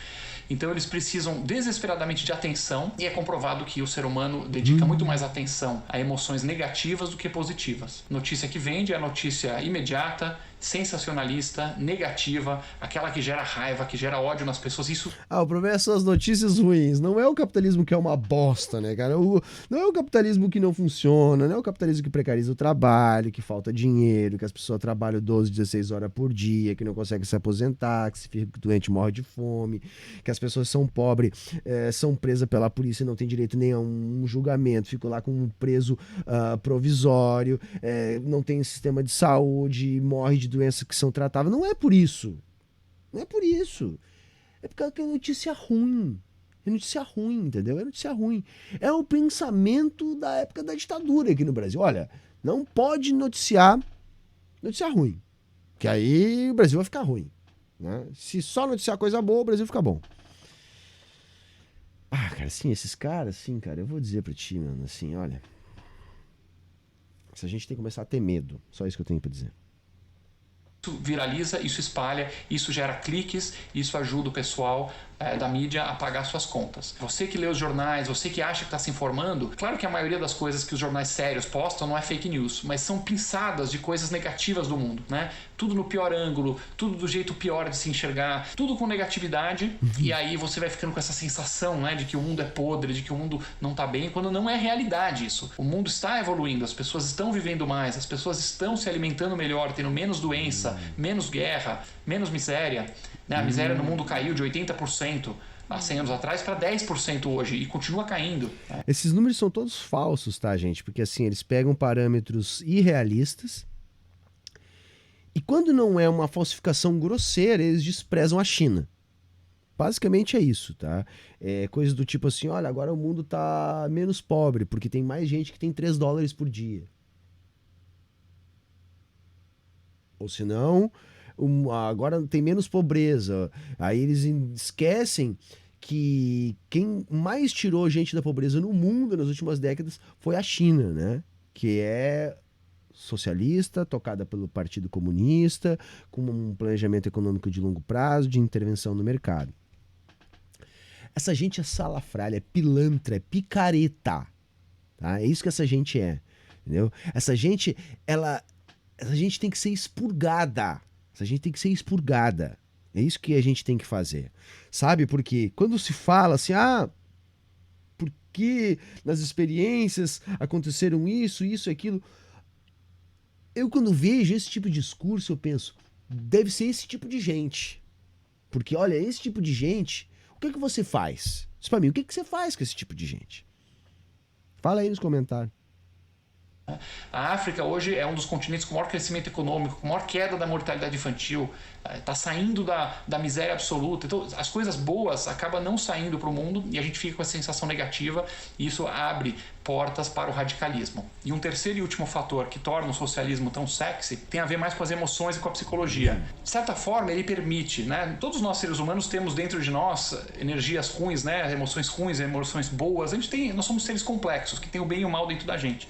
Então eles precisam desesperadamente de atenção, e é comprovado que o ser humano dedica muito mais atenção a emoções negativas do que positivas. Notícia que vende é a notícia imediata, sensacionalista, negativa, aquela que gera raiva, que gera ódio nas pessoas. Isso O problema são as notícias ruins. Não é o capitalismo que é uma bosta, né, cara? Não é o capitalismo que não funciona, não é o capitalismo que precariza o trabalho, que falta dinheiro, que as pessoas trabalham 12, 16 horas por dia, que não conseguem se aposentar, que se fica doente morre de fome, que as pessoas são pobres, são presas pela polícia e não tem direito nem a um julgamento, ficam lá com um preso provisório, não tem sistema de saúde, morre de doenças que são tratáveis. Não é por isso. Não é por isso. É porque é notícia ruim. É notícia ruim, entendeu? É notícia ruim. É o pensamento da época da ditadura aqui no Brasil. Olha, não pode noticiar notícia ruim. Que aí o Brasil vai ficar ruim. Né? Se só noticiar coisa boa, o Brasil fica bom. Cara, assim, esses caras, assim, cara, eu vou dizer pra ti, mano, assim, olha. Se a gente tem que começar a ter medo. Só isso que eu tenho pra dizer. viraliza, isso espalha, isso gera cliques, isso ajuda o pessoal da mídia a pagar suas contas. Você que lê os jornais, você que acha que está se informando, claro que a maioria das coisas que os jornais sérios postam não é fake news, mas são pinçadas de coisas negativas do mundo, né? Tudo no pior ângulo, tudo do jeito pior de se enxergar, tudo com negatividade, e aí você vai ficando com essa sensação, né, de que o mundo é podre, de que o mundo não está bem, quando não é realidade isso. O mundo está evoluindo, as pessoas estão vivendo mais, as pessoas estão se alimentando melhor, tendo menos doença, menos guerra, menos miséria. Né? A miséria no mundo caiu de 80% há 100 anos atrás para 10% hoje e continua caindo. Esses números são todos falsos, tá, gente? Porque assim, eles pegam parâmetros irrealistas e quando não é uma falsificação grosseira, eles desprezam a China. Basicamente é isso, tá? É coisa do tipo assim, olha, agora o mundo tá menos pobre porque tem mais gente que tem $3 por dia. Ou senão, agora tem menos pobreza. Aí eles esquecem que quem mais tirou gente da pobreza no mundo nas últimas décadas foi a China, né? Que é socialista, tocada pelo Partido Comunista, com um planejamento econômico de longo prazo, de intervenção no mercado. Essa gente é salafrária, é pilantra, é picareta. Tá? É isso que essa gente é. Entendeu?Essa gente tem que ser expurgada. Essa gente tem que ser expurgada. É isso que a gente tem que fazer. Sabe? Porque quando se fala assim, porque nas experiências aconteceram isso e aquilo. Eu quando vejo esse tipo de discurso, eu penso, deve ser esse tipo de gente. Porque, olha, esse tipo de gente, o que você faz? Diz pra mim, o que você faz com esse tipo de gente? Fala aí nos comentários. A África hoje é um dos continentes com maior crescimento econômico, com maior queda da mortalidade infantil, está saindo da miséria absoluta. Então as coisas boas acabam não saindo para o mundo e a gente fica com essa sensação negativa e isso abre portas para o radicalismo. E um terceiro e último fator que torna o socialismo tão sexy tem a ver mais com as emoções e com a psicologia. De certa forma ele permite, né? Todos nós seres humanos temos dentro de nós energias ruins, né? Emoções ruins, emoções boas. Nós somos seres complexos que têm o bem e o mal dentro da gente.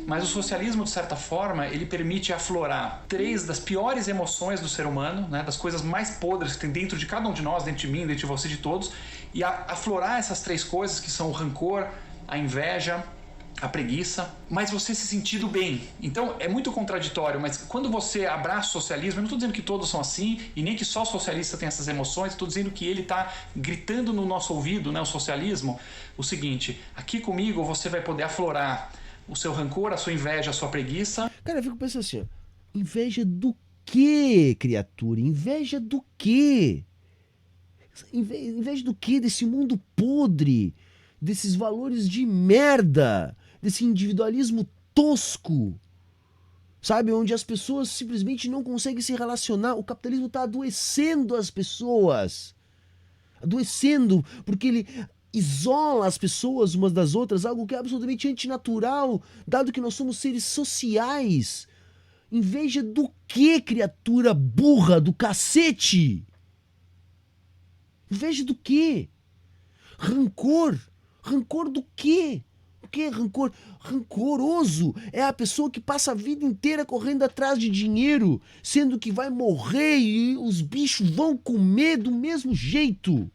Mas o socialismo, de certa forma, ele permite aflorar 3 das piores emoções do ser humano, né, das coisas mais podres que tem dentro de cada um de nós, dentro de mim, dentro de você, de todos, e aflorar essas 3 coisas que são o rancor, a inveja, a preguiça, mas você se sentindo bem. Então é muito contraditório, mas quando você abraça o socialismo, eu não estou dizendo que todos são assim, e nem que só o socialista tem essas emoções, estou dizendo que ele está gritando no nosso ouvido, né, o socialismo, o seguinte: aqui comigo você vai poder aflorar o seu rancor, a sua inveja, a sua preguiça. Cara, eu fico pensando assim, ó, inveja do quê, criatura? Inveja do quê? Inveja do quê? Desse mundo podre, desses valores de merda, desse individualismo tosco, sabe? Onde as pessoas simplesmente não conseguem se relacionar. O capitalismo tá adoecendo as pessoas. Adoecendo, porque ele isola as pessoas umas das outras, algo que é absolutamente antinatural, dado que nós somos seres sociais. Inveja do quê, criatura burra do cacete? Inveja do quê? Rancor. Rancor do quê? O que é rancor? Rancoroso é a pessoa que passa a vida inteira correndo atrás de dinheiro, sendo que vai morrer e os bichos vão comer do mesmo jeito.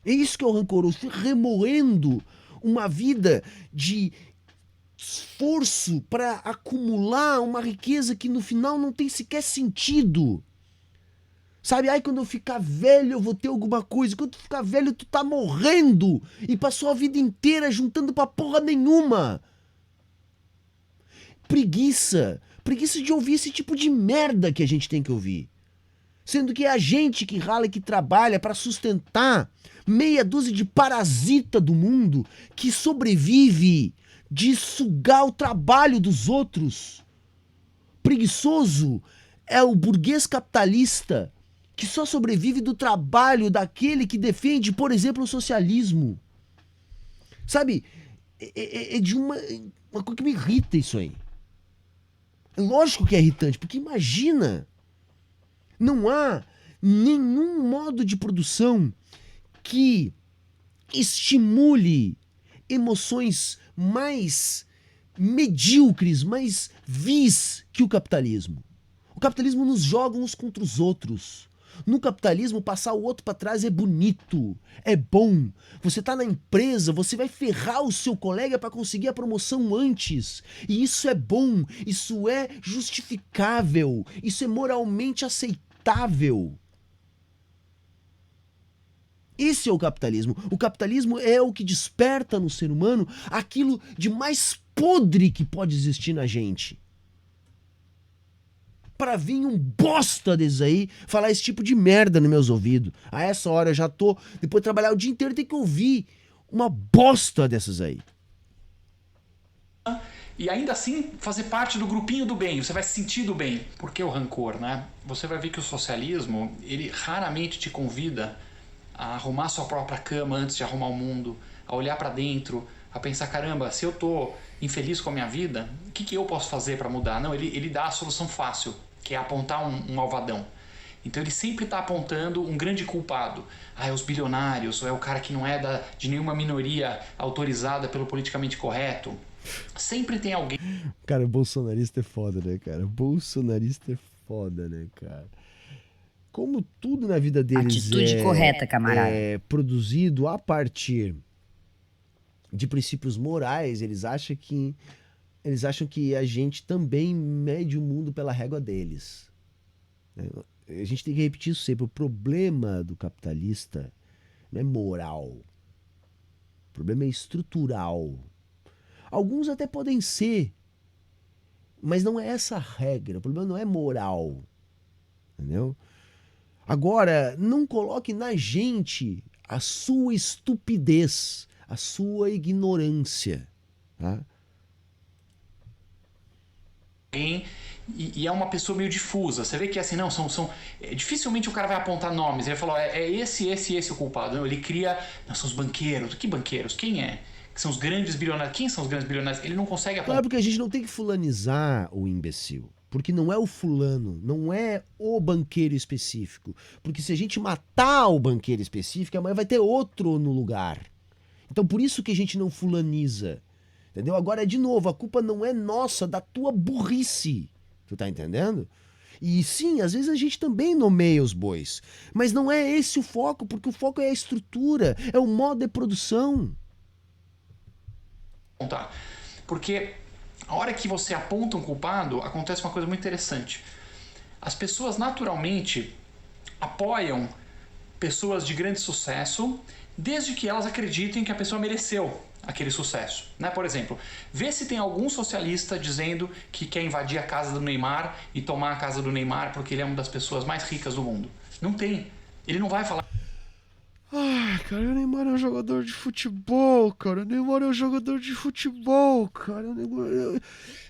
É isso que é o rancoroso, remoendo uma vida de esforço para acumular uma riqueza que no final não tem sequer sentido. Sabe, ai, quando eu ficar velho eu vou ter alguma coisa. Quando tu ficar velho tu tá morrendo e passou a vida inteira juntando pra porra nenhuma. Preguiça. Preguiça de ouvir esse tipo de merda que a gente tem que ouvir. Sendo que é a gente que rala e que trabalha pra sustentar meia dúzia de parasita do mundo que sobrevive de sugar o trabalho dos outros. Preguiçoso é o burguês capitalista que só sobrevive do trabalho daquele que defende, por exemplo, o socialismo. Sabe? É de uma coisa que me irrita isso aí. Lógico que é irritante, porque imagina, não há nenhum modo de produção que estimule emoções mais medíocres, mais vis que o capitalismo. O capitalismo nos joga uns contra os outros. No capitalismo, passar o outro para trás é bonito, é bom. Você tá na empresa, você vai ferrar o seu colega para conseguir a promoção antes. E isso é bom, isso é justificável, isso é moralmente aceitável. Esse é o capitalismo. O capitalismo é o que desperta no ser humano aquilo de mais podre que pode existir na gente. Pra vir um bosta desses aí falar esse tipo de merda nos meus ouvidos. A essa hora eu já tô, depois de trabalhar o dia inteiro, tem que ouvir uma bosta dessas aí. E ainda assim fazer parte do grupinho do bem, você vai se sentir do bem. Por que o rancor, né? Você vai ver que o socialismo, ele raramente te convida a arrumar sua própria cama antes de arrumar o mundo, a olhar pra dentro, a pensar, caramba, se eu tô infeliz com a minha vida, o que eu posso fazer pra mudar? Não, ele dá a solução fácil, que é apontar um malvadão. Então ele sempre está apontando um grande culpado. Ah, é os bilionários, ou é o cara que não é de nenhuma minoria autorizada pelo politicamente correto. Sempre tem alguém. Cara, bolsonarista é foda, né, cara? Bolsonarista é foda, né, cara? Como tudo na vida deles Atitude correta, camarada. é produzido a partir de princípios morais, eles acham que a gente também mede o mundo pela régua deles. A gente tem que repetir isso sempre. O problema do capitalista não é moral. O problema é estrutural. Alguns até podem ser, mas não é essa a regra. O problema não é moral. Entendeu? Agora, não coloque na gente a sua estupidez, a sua ignorância, tá? E é uma pessoa meio difusa. Você vê que assim, não, dificilmente o cara vai apontar nomes. Ele vai falar, é esse o culpado. Não, ele cria, não, são os banqueiros. Que banqueiros? Quem é? Que são os grandes bilionários. Quem são os grandes bilionários? Ele não consegue apontar. Claro, porque a gente não tem que fulanizar o imbecil. Porque não é o fulano, não é o banqueiro específico. Porque se a gente matar o banqueiro específico, amanhã vai ter outro no lugar. Então por isso que a gente não fulaniza. Entendeu? Agora, de novo, a culpa não é nossa, da tua burrice. Tu tá entendendo? E sim, às vezes a gente também nomeia os bois. Mas não é esse o foco, porque o foco é a estrutura, é o modo de produção. Porque a hora que você aponta um culpado, acontece uma coisa muito interessante. As pessoas naturalmente apoiam pessoas de grande sucesso, desde que elas acreditem que a pessoa mereceu aquele sucesso, né? Por exemplo, vê se tem algum socialista dizendo que quer invadir a casa do Neymar e tomar a casa do Neymar porque ele é uma das pessoas mais ricas do mundo. Não tem. Ele não vai falar. Ai, cara, o Neymar é um jogador de futebol, cara. O Neymar é um jogador de futebol, cara.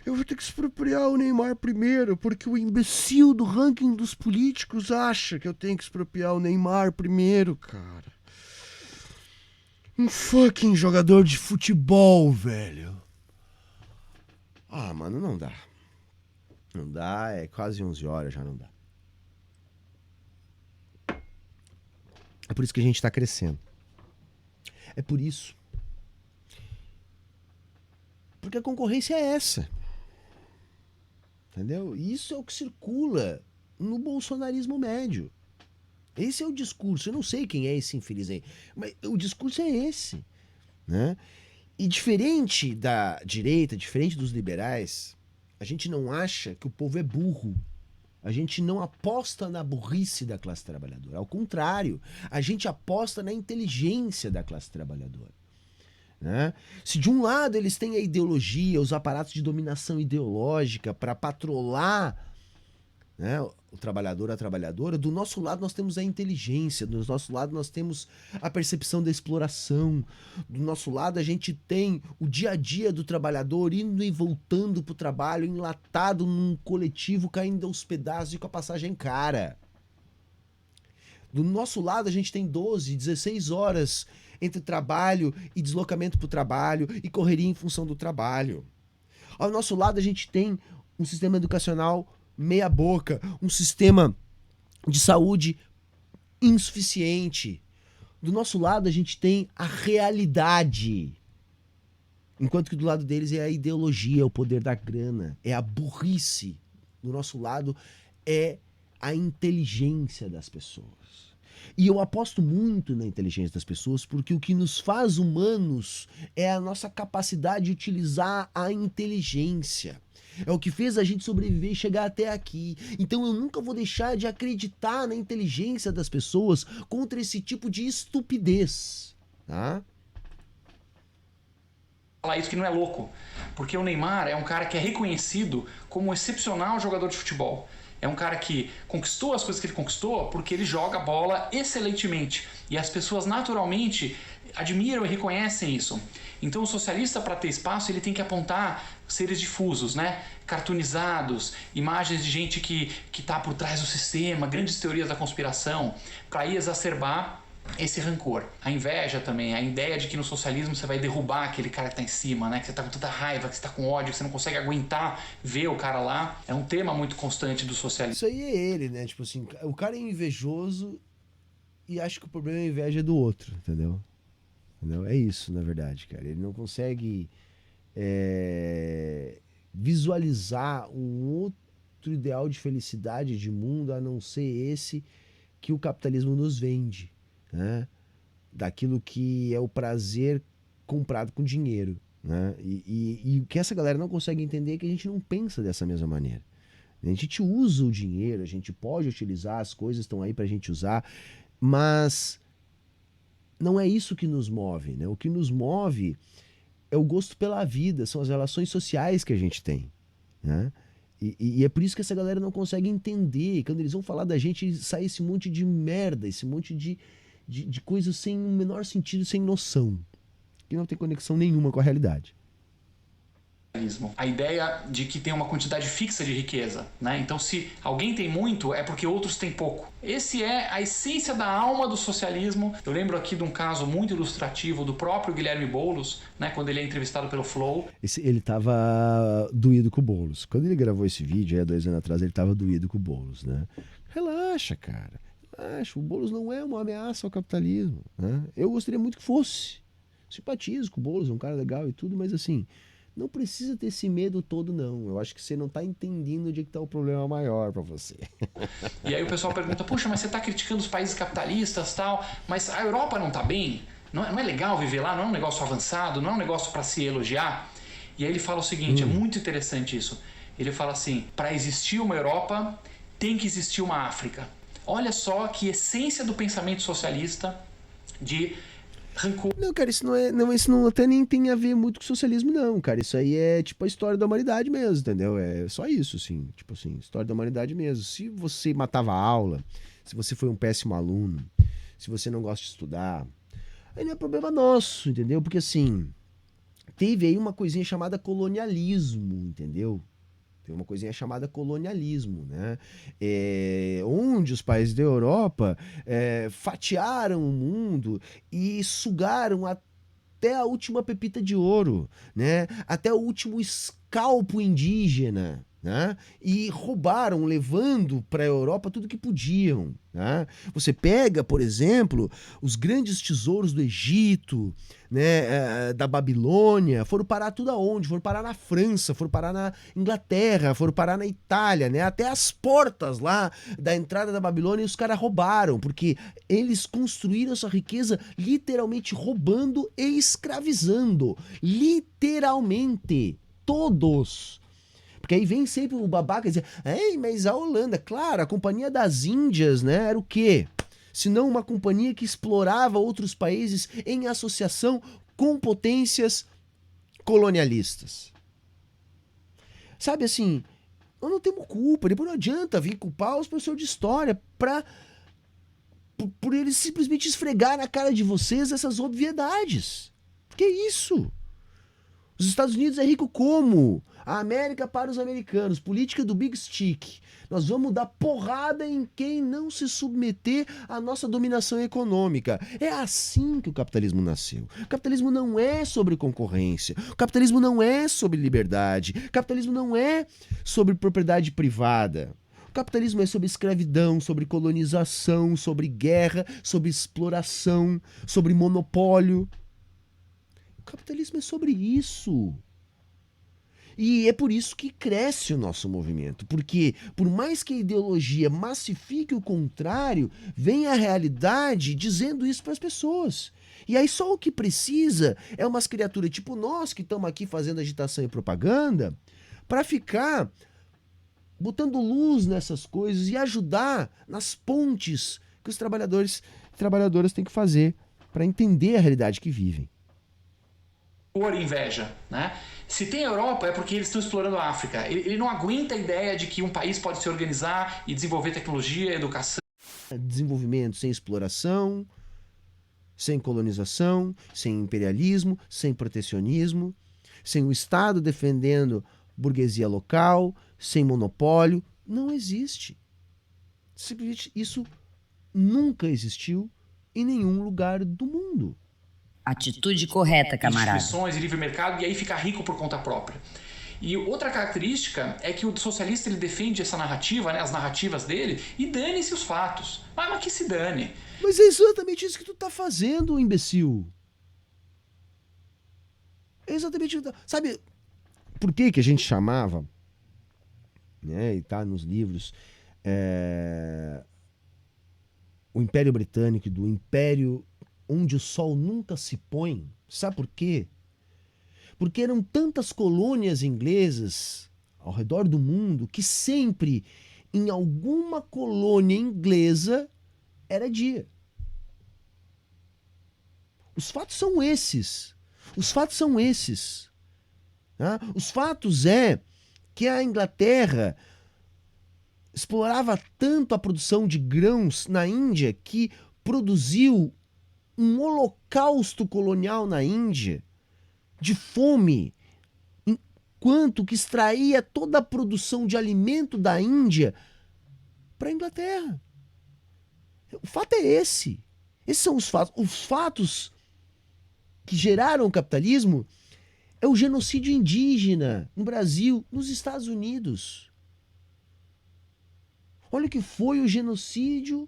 Eu vou ter que expropriar o Neymar primeiro, porque o imbecil do ranking dos políticos acha que eu tenho que expropriar o Neymar primeiro, cara. Um fucking jogador de futebol, velho. Ah, mano, não dá. Não dá, é quase 11 horas, já não dá. É por isso que a gente está crescendo. É por isso. Porque a concorrência é essa. Entendeu? E isso é o que circula no bolsonarismo médio. Esse é o discurso. Eu não sei quem é esse infeliz aí, mas o discurso é esse, né? E diferente da direita, diferente dos liberais, a gente não acha que o povo é burro. A gente não aposta na burrice da classe trabalhadora. Ao contrário, a gente aposta na inteligência da classe trabalhadora. Né? Se de um lado eles têm a ideologia, os aparatos de dominação ideológica para patrolar, né, o trabalhador, a trabalhadora, do nosso lado nós temos a inteligência, do nosso lado nós temos a percepção da exploração, do nosso lado a gente tem o dia a dia do trabalhador indo e voltando para o trabalho, enlatado num coletivo, caindo aos pedaços e com a passagem cara. Do nosso lado a gente tem 12, 16 horas entre trabalho e deslocamento para o trabalho e correria em função do trabalho. Ao nosso lado a gente tem um sistema educacional meia boca, um sistema de saúde insuficiente. Do nosso lado a gente tem a realidade, enquanto que do lado deles é a ideologia, o poder da grana, é a burrice. Do nosso lado é a inteligência das pessoas. E eu aposto muito na inteligência das pessoas, porque o que nos faz humanos é a nossa capacidade de utilizar a inteligência. É o que fez a gente sobreviver e chegar até aqui. Então eu nunca vou deixar de acreditar na inteligência das pessoas contra esse tipo de estupidez. Tá? Falar isso que não é louco, porque o Neymar é um cara que é reconhecido como um excepcional jogador de futebol. É um cara que conquistou as coisas que ele conquistou porque ele joga bola excelentemente. E as pessoas naturalmente admiram e reconhecem isso. Então o socialista, para ter espaço, ele tem que apontar seres difusos, né? Cartoonizados, imagens de gente que está por trás do sistema, grandes teorias da conspiração, para ir exacerbar esse rancor. A inveja também, a ideia de que no socialismo você vai derrubar aquele cara que tá em cima, né? Que você tá com tanta raiva, que você tá com ódio, que você não consegue aguentar ver o cara lá. É um tema muito constante do socialismo. Isso aí é ele, né? Tipo assim, o cara é invejoso e acha que o problema é a inveja do outro, entendeu? É isso, na verdade, cara. Ele não consegue visualizar um outro ideal de felicidade, de mundo, a não ser esse que o capitalismo nos vende. Né? Daquilo que é o prazer comprado com dinheiro, né? E o que essa galera não consegue entender é que a gente não pensa dessa mesma maneira. A gente usa o dinheiro, a gente pode utilizar, as coisas estão aí pra gente usar, mas não é isso que nos move, né? O que nos move é o gosto pela vida, são as relações sociais que a gente tem, né? E é por isso que essa galera não consegue entender. Quando eles vão falar da gente, sai esse monte de merda, esse monte de coisas sem o menor sentido, sem noção, que não tem conexão nenhuma com a realidade. A ideia de que tem uma quantidade fixa de riqueza, né? Então se alguém tem muito é porque outros têm pouco. Esse é a essência da alma do socialismo. Eu lembro aqui de um caso muito ilustrativo do próprio Guilherme Boulos, né? Quando ele é entrevistado pelo Flow. Ele tava doído com o Boulos. Quando ele gravou esse vídeo, 2 anos atrás, ele tava doído com o Boulos, né? Relaxa, cara. Relaxa. O Boulos não é uma ameaça ao capitalismo, né? Eu gostaria muito que fosse. Simpatizo com o Boulos, é um cara legal e tudo, mas assim, não precisa ter esse medo todo, não. Eu acho que você não tá entendendo onde é que tá o problema maior pra você. E aí o pessoal pergunta, puxa, mas você tá criticando os países capitalistas e tal, mas a Europa não tá bem? Não é legal viver lá? Não é um negócio avançado? Não é um negócio para se elogiar? E aí ele fala o seguinte, é muito interessante isso. Ele fala assim, para existir uma Europa, tem que existir uma África. Olha só que essência do pensamento socialista de rancor. Não, cara, isso não até nem tem a ver muito com socialismo, não, cara. Isso aí é tipo a história da humanidade mesmo, entendeu? É só isso, assim. Tipo assim, história da humanidade mesmo. Se você matava a aula, se você foi um péssimo aluno, se você não gosta de estudar, aí não é problema nosso, entendeu? Porque assim, teve aí uma coisinha chamada colonialismo, entendeu? Tem uma coisinha chamada colonialismo, né? Onde os países da Europa fatiaram o mundo e sugaram até a última pepita de ouro, né? Até o último escalpo indígena, né? E roubaram, levando para a Europa tudo que podiam, né? Você pega, por exemplo, os grandes tesouros do Egito, né, da Babilônia, foram parar tudo aonde? Foram parar na França, foram parar na Inglaterra, foram parar na Itália, né? Até as portas lá da entrada da Babilônia os caras roubaram, porque eles construíram essa riqueza literalmente roubando e escravizando. Literalmente. Todos. Porque aí vem sempre o babaca dizer, ei, mas a Holanda, claro, a Companhia das Índias, né, era o quê? Senão uma companhia que explorava outros países em associação com potências colonialistas. Sabe assim, nós não temos culpa, depois não adianta vir culpar os professores de história por eles simplesmente esfregar na cara de vocês essas obviedades. Que isso? Os Estados Unidos é rico como? A América para os americanos, política do Big Stick. Nós vamos dar porrada em quem não se submeter à nossa dominação econômica. É assim que o capitalismo nasceu. O capitalismo não é sobre concorrência. O capitalismo não é sobre liberdade. O capitalismo não é sobre propriedade privada. O capitalismo é sobre escravidão, sobre colonização, sobre guerra, sobre exploração, sobre monopólio. O capitalismo é sobre isso. E é por isso que cresce o nosso movimento, porque por mais que a ideologia massifique o contrário, vem a realidade dizendo isso para as pessoas. E aí só o que precisa é umas criaturas tipo nós que estamos aqui fazendo agitação e propaganda para ficar botando luz nessas coisas e ajudar nas pontes que os trabalhadores e trabalhadoras têm que fazer para entender a realidade que vivem. Por inveja, né? Se tem a Europa é porque eles estão explorando a África. Ele não aguenta a ideia de que um país pode se organizar e desenvolver tecnologia, educação. Desenvolvimento sem exploração, sem colonização, sem imperialismo, sem protecionismo, sem o Estado defendendo burguesia local, sem monopólio. Não existe. Simplesmente isso nunca existiu em nenhum lugar do mundo. Atitude correta, camarada. Instituições e livre mercado, e aí ficar rico por conta própria. E outra característica é que o socialista ele defende essa narrativa, né, as narrativas dele, e dane-se os fatos. Mas que se dane. Mas é exatamente isso que tu tá fazendo, imbecil. É exatamente isso. Sabe por que a gente chamava, né, e tá nos livros, o Império Britânico do Império onde o sol nunca se põe? Sabe por quê? Porque eram tantas colônias inglesas ao redor do mundo que sempre em alguma colônia inglesa era dia. Os fatos são esses. Os fatos são esses. Tá? Os fatos é que a Inglaterra explorava tanto a produção de grãos na Índia que produziu um holocausto colonial na Índia, de fome, enquanto que extraía toda a produção de alimento da Índia para a Inglaterra. O fato é esse. Esses são os fatos. Os fatos que geraram o capitalismo é o genocídio indígena no Brasil, nos Estados Unidos. Olha o que foi o genocídio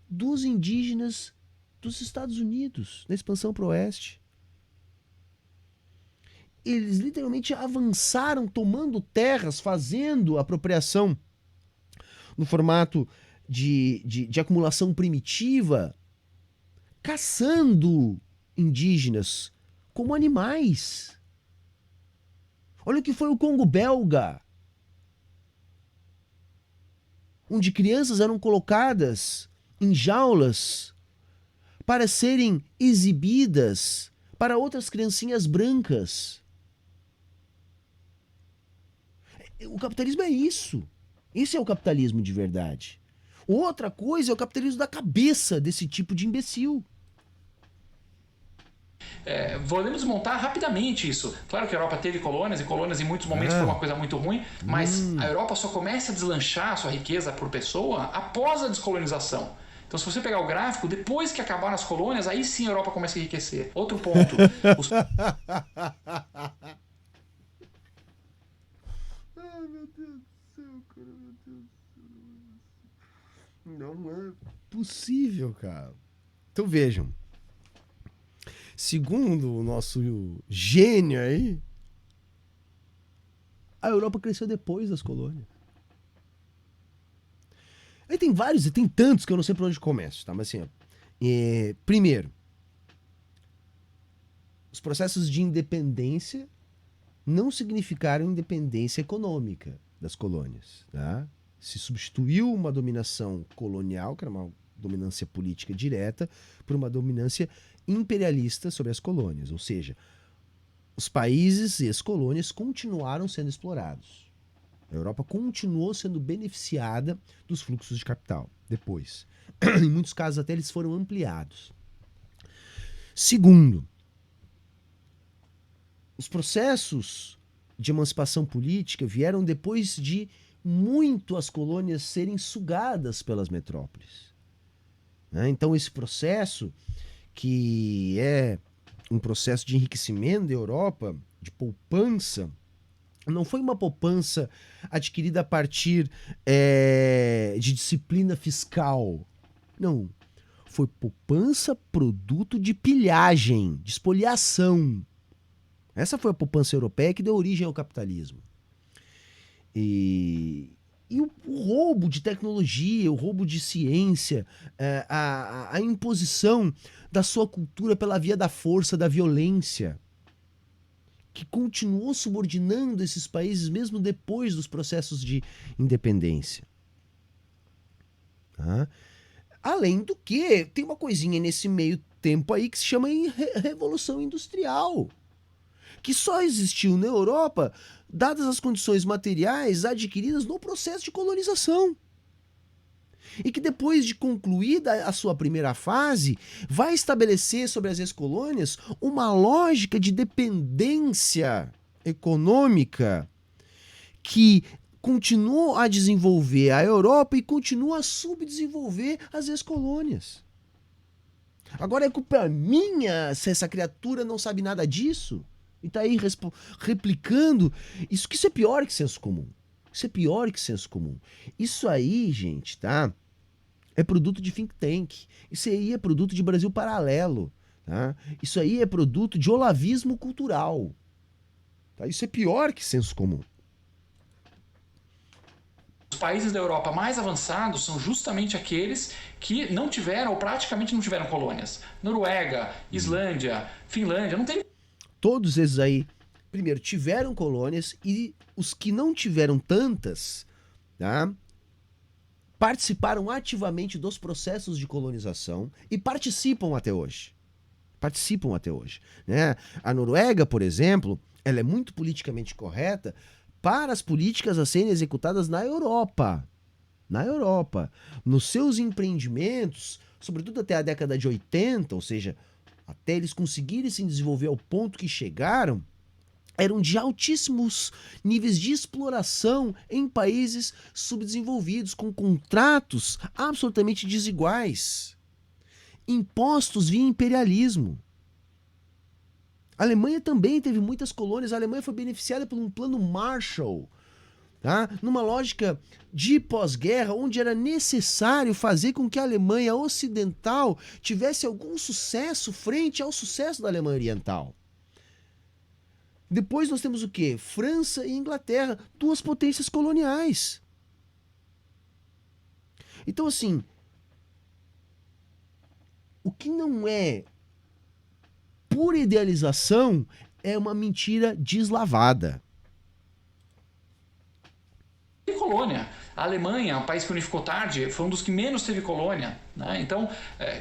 dos indígenas dos Estados Unidos, na expansão para o oeste. Eles literalmente avançaram tomando terras, fazendo apropriação no formato de acumulação primitiva, caçando indígenas como animais. Olha o que foi o Congo belga, onde crianças eram colocadas em jaulas para serem exibidas para outras criancinhas brancas. O capitalismo é isso. Esse é o capitalismo de verdade. Outra coisa é o capitalismo da cabeça desse tipo de imbecil. Podemos montar rapidamente isso. Claro que a Europa teve colônias, e colônias em muitos momentos foi uma coisa muito ruim, mas a Europa só começa a deslanchar a sua riqueza por pessoa após a descolonização. Então, se você pegar o gráfico, depois que acabaram as colônias, aí sim a Europa começa a enriquecer. Outro ponto. meu Deus do céu, cara, meu Deus do céu. Não é possível, cara. Então vejam. Segundo o nosso gênio aí, a Europa cresceu depois das colônias. Aí tem vários, e tem tantos que eu não sei por onde começo, tá? Mas assim, ó, primeiro, os processos de independência não significaram independência econômica das colônias, tá? Se substituiu uma dominação colonial, que era uma dominância política direta, por uma dominância imperialista sobre as colônias, ou seja, os países e as colônias continuaram sendo explorados. A Europa continuou sendo beneficiada dos fluxos de capital depois. Em muitos casos até eles foram ampliados. Segundo, os processos de emancipação política vieram depois de muito as colônias serem sugadas pelas metrópoles. Então esse processo, que é um processo de enriquecimento da Europa, de poupança, não foi uma poupança adquirida a partir de disciplina fiscal. Não. Foi poupança produto de pilhagem, de espoliação. Essa foi a poupança europeia que deu origem ao capitalismo. E o roubo de tecnologia, o roubo de ciência, a imposição da sua cultura pela via da força, da violência, que continuou subordinando esses países mesmo depois dos processos de independência. Além do que, tem uma coisinha nesse meio tempo aí que se chama Revolução Industrial, que só existiu na Europa dadas as condições materiais adquiridas no processo de colonização. E que depois de concluída a sua primeira fase, vai estabelecer sobre as ex-colônias uma lógica de dependência econômica que continuou a desenvolver a Europa e continua a subdesenvolver as ex-colônias. Agora é culpa minha se essa criatura não sabe nada disso? E tá aí replicando. Isso é pior que senso comum. Isso é pior que senso comum. Isso aí, gente, tá? É produto de think tank. Isso aí é produto de Brasil paralelo. Tá? Isso aí é produto de olavismo cultural. Tá? Isso é pior que senso comum. Os países da Europa mais avançados são justamente aqueles que não tiveram ou praticamente não tiveram colônias. Noruega, Islândia, Finlândia, não tem. Todos esses aí, primeiro, tiveram colônias, e os que não tiveram tantas, tá, participaram ativamente dos processos de colonização e participam até hoje. Né? A Noruega, por exemplo, ela é muito politicamente correta para as políticas a serem executadas na Europa. Nos seus empreendimentos, sobretudo até a década de 80, ou seja, até eles conseguirem se desenvolver ao ponto que chegaram, eram de altíssimos níveis de exploração em países subdesenvolvidos, com contratos absolutamente desiguais, impostos via imperialismo. A Alemanha também teve muitas colônias. A Alemanha foi beneficiada por um plano Marshall, tá? Numa lógica de pós-guerra, onde era necessário fazer com que a Alemanha ocidental tivesse algum sucesso frente ao sucesso da Alemanha oriental. Depois nós temos o quê? França e Inglaterra, duas potências coloniais. Então, assim, o que não é pura idealização é uma mentira deslavada. Colônia. A Alemanha, um país que unificou tarde, foi um dos que menos teve colônia. Né? Então,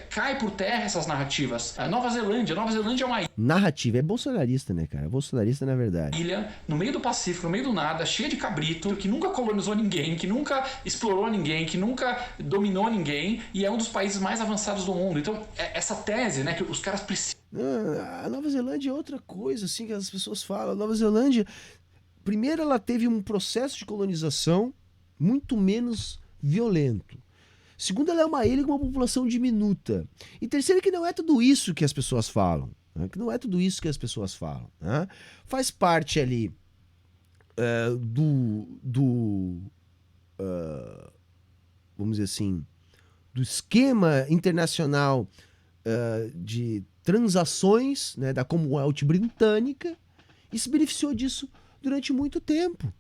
cai por terra essas narrativas. A Nova Zelândia é uma narrativa, é bolsonarista, né, cara? É bolsonarista, na verdade. ilha no meio do Pacífico, no meio do nada, cheia de cabrito, que nunca colonizou ninguém, que nunca explorou ninguém, que nunca dominou ninguém, e é um dos países mais avançados do mundo. Então, essa tese, né, que os caras precisam... A Nova Zelândia é outra coisa, assim, que as pessoas falam. A Nova Zelândia, primeiro, ela teve um processo de colonização muito menos violento. Segundo, ela é uma ilha com uma população diminuta. E terceiro, que não é tudo isso que as pessoas falam. Né? Que não é tudo isso que as pessoas falam. Né? Faz parte ali vamos dizer assim, do esquema internacional de transações, né, da Commonwealth britânica, e se beneficiou disso durante muito tempo.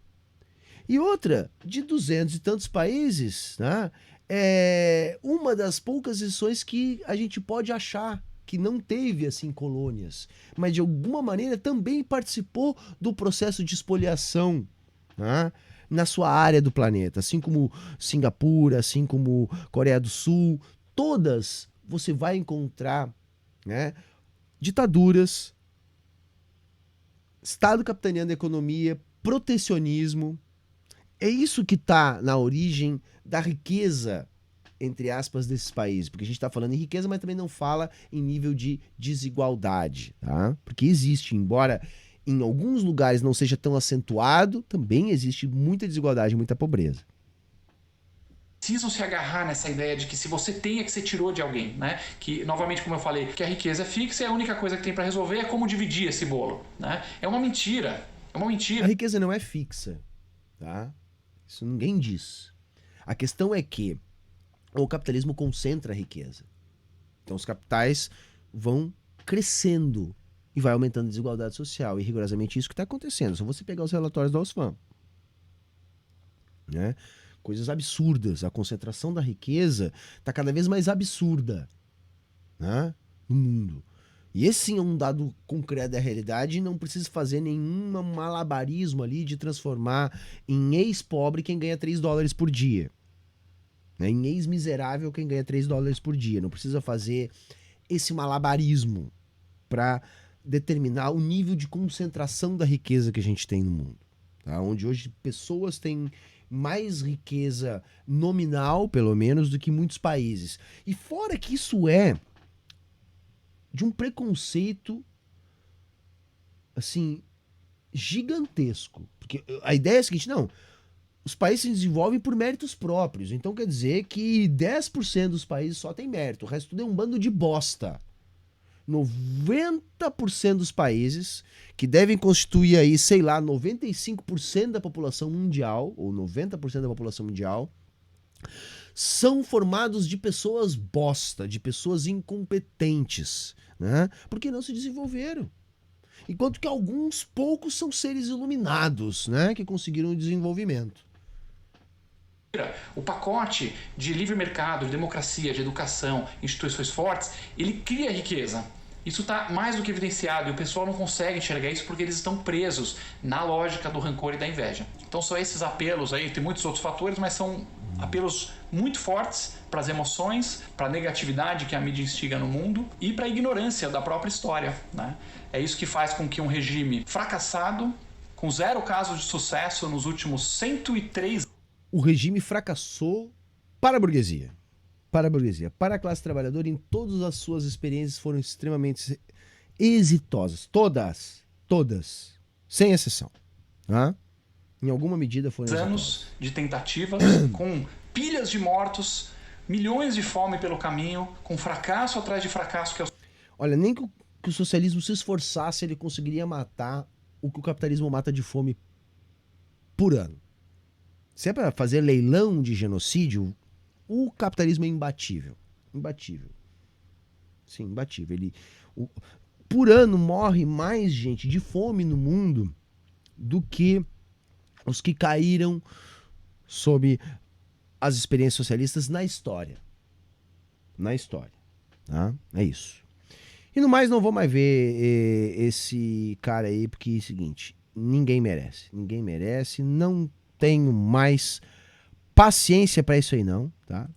E outra, de 200 e tantos países, né, é uma das poucas exceções que a gente pode achar que não teve assim colônias, mas de alguma maneira também participou do processo de espoliação, né, na sua área do planeta, assim como Singapura, assim como Coreia do Sul, todas você vai encontrar, né, ditaduras, Estado capitaneando a economia, protecionismo. É isso que está na origem da riqueza, entre aspas, desses países. Porque a gente está falando em riqueza, mas também não fala em nível de desigualdade, tá? Porque existe, embora em alguns lugares não seja tão acentuado, também existe muita desigualdade, muita pobreza. Precisam se agarrar nessa ideia de que se você tem é que você tirou de alguém, né? Que, novamente, como eu falei, que a riqueza é fixa e a única coisa que tem para resolver é como dividir esse bolo, né? É uma mentira, é uma mentira. A riqueza não é fixa, tá? Isso ninguém diz. A questão é que o capitalismo concentra a riqueza. Então os capitais vão crescendo e vai aumentando a desigualdade social. E rigorosamente isso que está acontecendo. Só você pegar os relatórios da Oxfam, né? Coisas absurdas. A concentração da riqueza está cada vez mais absurda, né, no mundo. E esse sim é um dado concreto da realidade e não precisa fazer nenhum malabarismo ali de transformar em ex-pobre quem ganha $3 por dia. Né? Em ex-miserável quem ganha $3 por dia. Não precisa fazer esse malabarismo para determinar o nível de concentração da riqueza que a gente tem no mundo. Tá? Onde hoje pessoas têm mais riqueza nominal, pelo menos, do que muitos países. E fora que isso é de um preconceito, assim, gigantesco. Porque a ideia é a seguinte, não, os países se desenvolvem por méritos próprios. Então quer dizer que 10% dos países só tem mérito, o resto tudo é um bando de bosta. 90% dos países, que devem constituir aí, sei lá, 95% da população mundial, ou 90% da população mundial, são formados de pessoas bosta, de pessoas incompetentes, né? Porque não se desenvolveram. Enquanto que alguns poucos são seres iluminados, né? Que conseguiram o desenvolvimento. O pacote de livre mercado, de democracia, de educação, instituições fortes, ele cria riqueza. Isso está mais do que evidenciado e o pessoal não consegue enxergar isso porque eles estão presos na lógica do rancor e da inveja. Então são esses apelos aí, tem muitos outros fatores, mas são apelos muito fortes para as emoções, para a negatividade que a mídia instiga no mundo e para a ignorância da própria história, né? É isso que faz com que um regime fracassado, com 0 casos de sucesso nos últimos 103 o regime fracassou para a burguesia. Para a burguesia. Para a classe trabalhadora, em todas as suas experiências foram extremamente exitosas. Todas. Sem exceção. Tá? Em alguma medida foram anos exitosas. De tentativas, com pilhas de mortos, milhões de fome pelo caminho, com fracasso atrás de fracasso. Olha, nem que o socialismo se esforçasse, ele conseguiria matar o que o capitalismo mata de fome por ano. Se é para fazer leilão de genocídio, o capitalismo é imbatível. Imbatível. Sim, imbatível. Por ano morre mais gente de fome no mundo do que os que caíram sob as experiências socialistas na história. Na história. Tá? É isso. E no mais, não vou mais ver esse cara aí, porque é o seguinte, ninguém merece. Ninguém merece, não tenho mais paciência para isso aí não, tá?